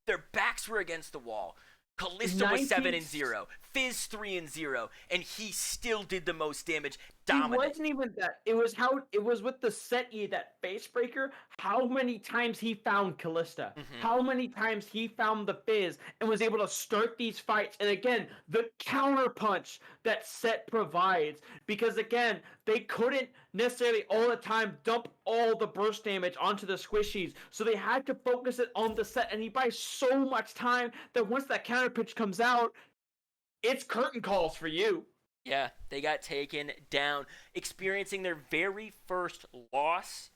Speaker 1: their backs were against the wall. Kalista was 7-0, Fizz 3-0, and he still did the most damage. Dominant.
Speaker 2: It wasn't even that. It was with the set E, that face breaker, how many times he found Kalista, how many times he found the Fizz and was able to start these fights. And again, the counter punch that set provides, because again, they couldn't necessarily all the time dump all the burst damage onto the squishies, so they had to focus it on the set, and he buys so much time that once that counter pitch comes out, it's curtain calls for you.
Speaker 1: Yeah, they got taken down, experiencing their very first loss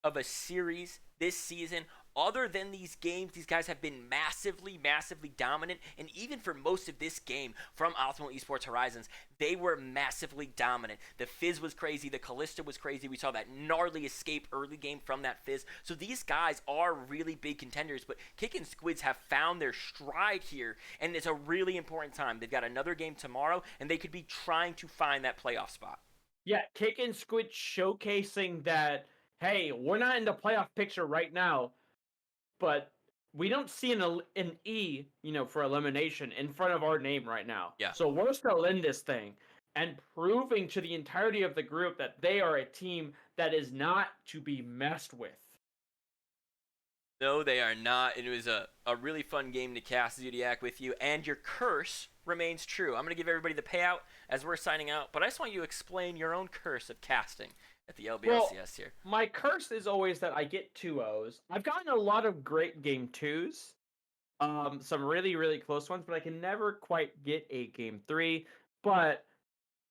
Speaker 1: of a series this season. Other than these games, these guys have been massively, massively dominant. And even for most of this game from Optimal Esports Horizons, they were massively dominant. The Fizz was crazy. The Kalista was crazy. We saw that gnarly escape early game from that Fizz. So these guys are really big contenders. But Kickin Squids have found their stride here. And it's a really important time. They've got another game tomorrow, and they could be trying to find that playoff spot.
Speaker 2: Yeah, Kickin Squids showcasing that, hey, we're not in the playoff picture right now, but we don't see an E, for elimination in front of our name right now.
Speaker 1: Yeah.
Speaker 2: So we're still in this thing and proving to the entirety of the group that they are a team that is not to be messed with.
Speaker 1: No, they are not. It was a really fun game to cast, Zodiac, with you, and your curse remains true. I'm going to give everybody the payout as we're signing out, but I just want you to explain your own curse of casting at the LBLCS here.
Speaker 2: My curse is always that I get 2-0s. I've gotten a lot of great game 2s, some really, really close ones, but I can never quite get a game 3. But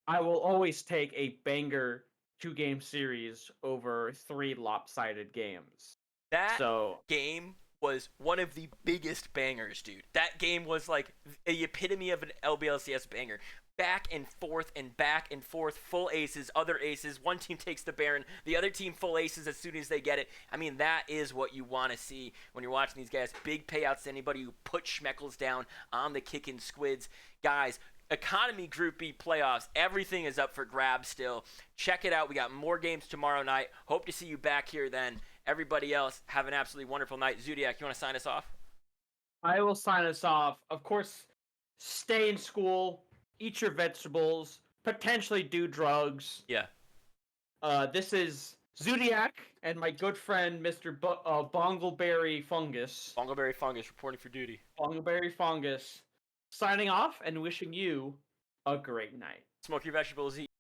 Speaker 2: I will always take a banger 2-game series over 3 lopsided games.
Speaker 1: That game was one of the biggest bangers, dude. That game was like the epitome of an LBLCS banger. Back and forth, full aces, other aces. One team takes the Baron, the other team full aces as soon as they get it. I mean, that is what you want to see when you're watching these guys. Big payouts to anybody who put Schmeckles down on the Kickin Squids. Guys, Economy Group B playoffs, everything is up for grabs still. Check it out. We got more games tomorrow night. Hope to see you back here then. Everybody else, have an absolutely wonderful night. Zodiac, you want to sign us off?
Speaker 2: I will sign us off. Of course, stay in school, eat your vegetables, potentially do drugs.
Speaker 1: Yeah.
Speaker 2: This is Zodiac and my good friend, Mr. Bongleberry Fungus.
Speaker 1: Bongleberry Fungus reporting for duty.
Speaker 2: Bongleberry Fungus signing off and wishing you a great night.
Speaker 1: Smoke your vegetables, eat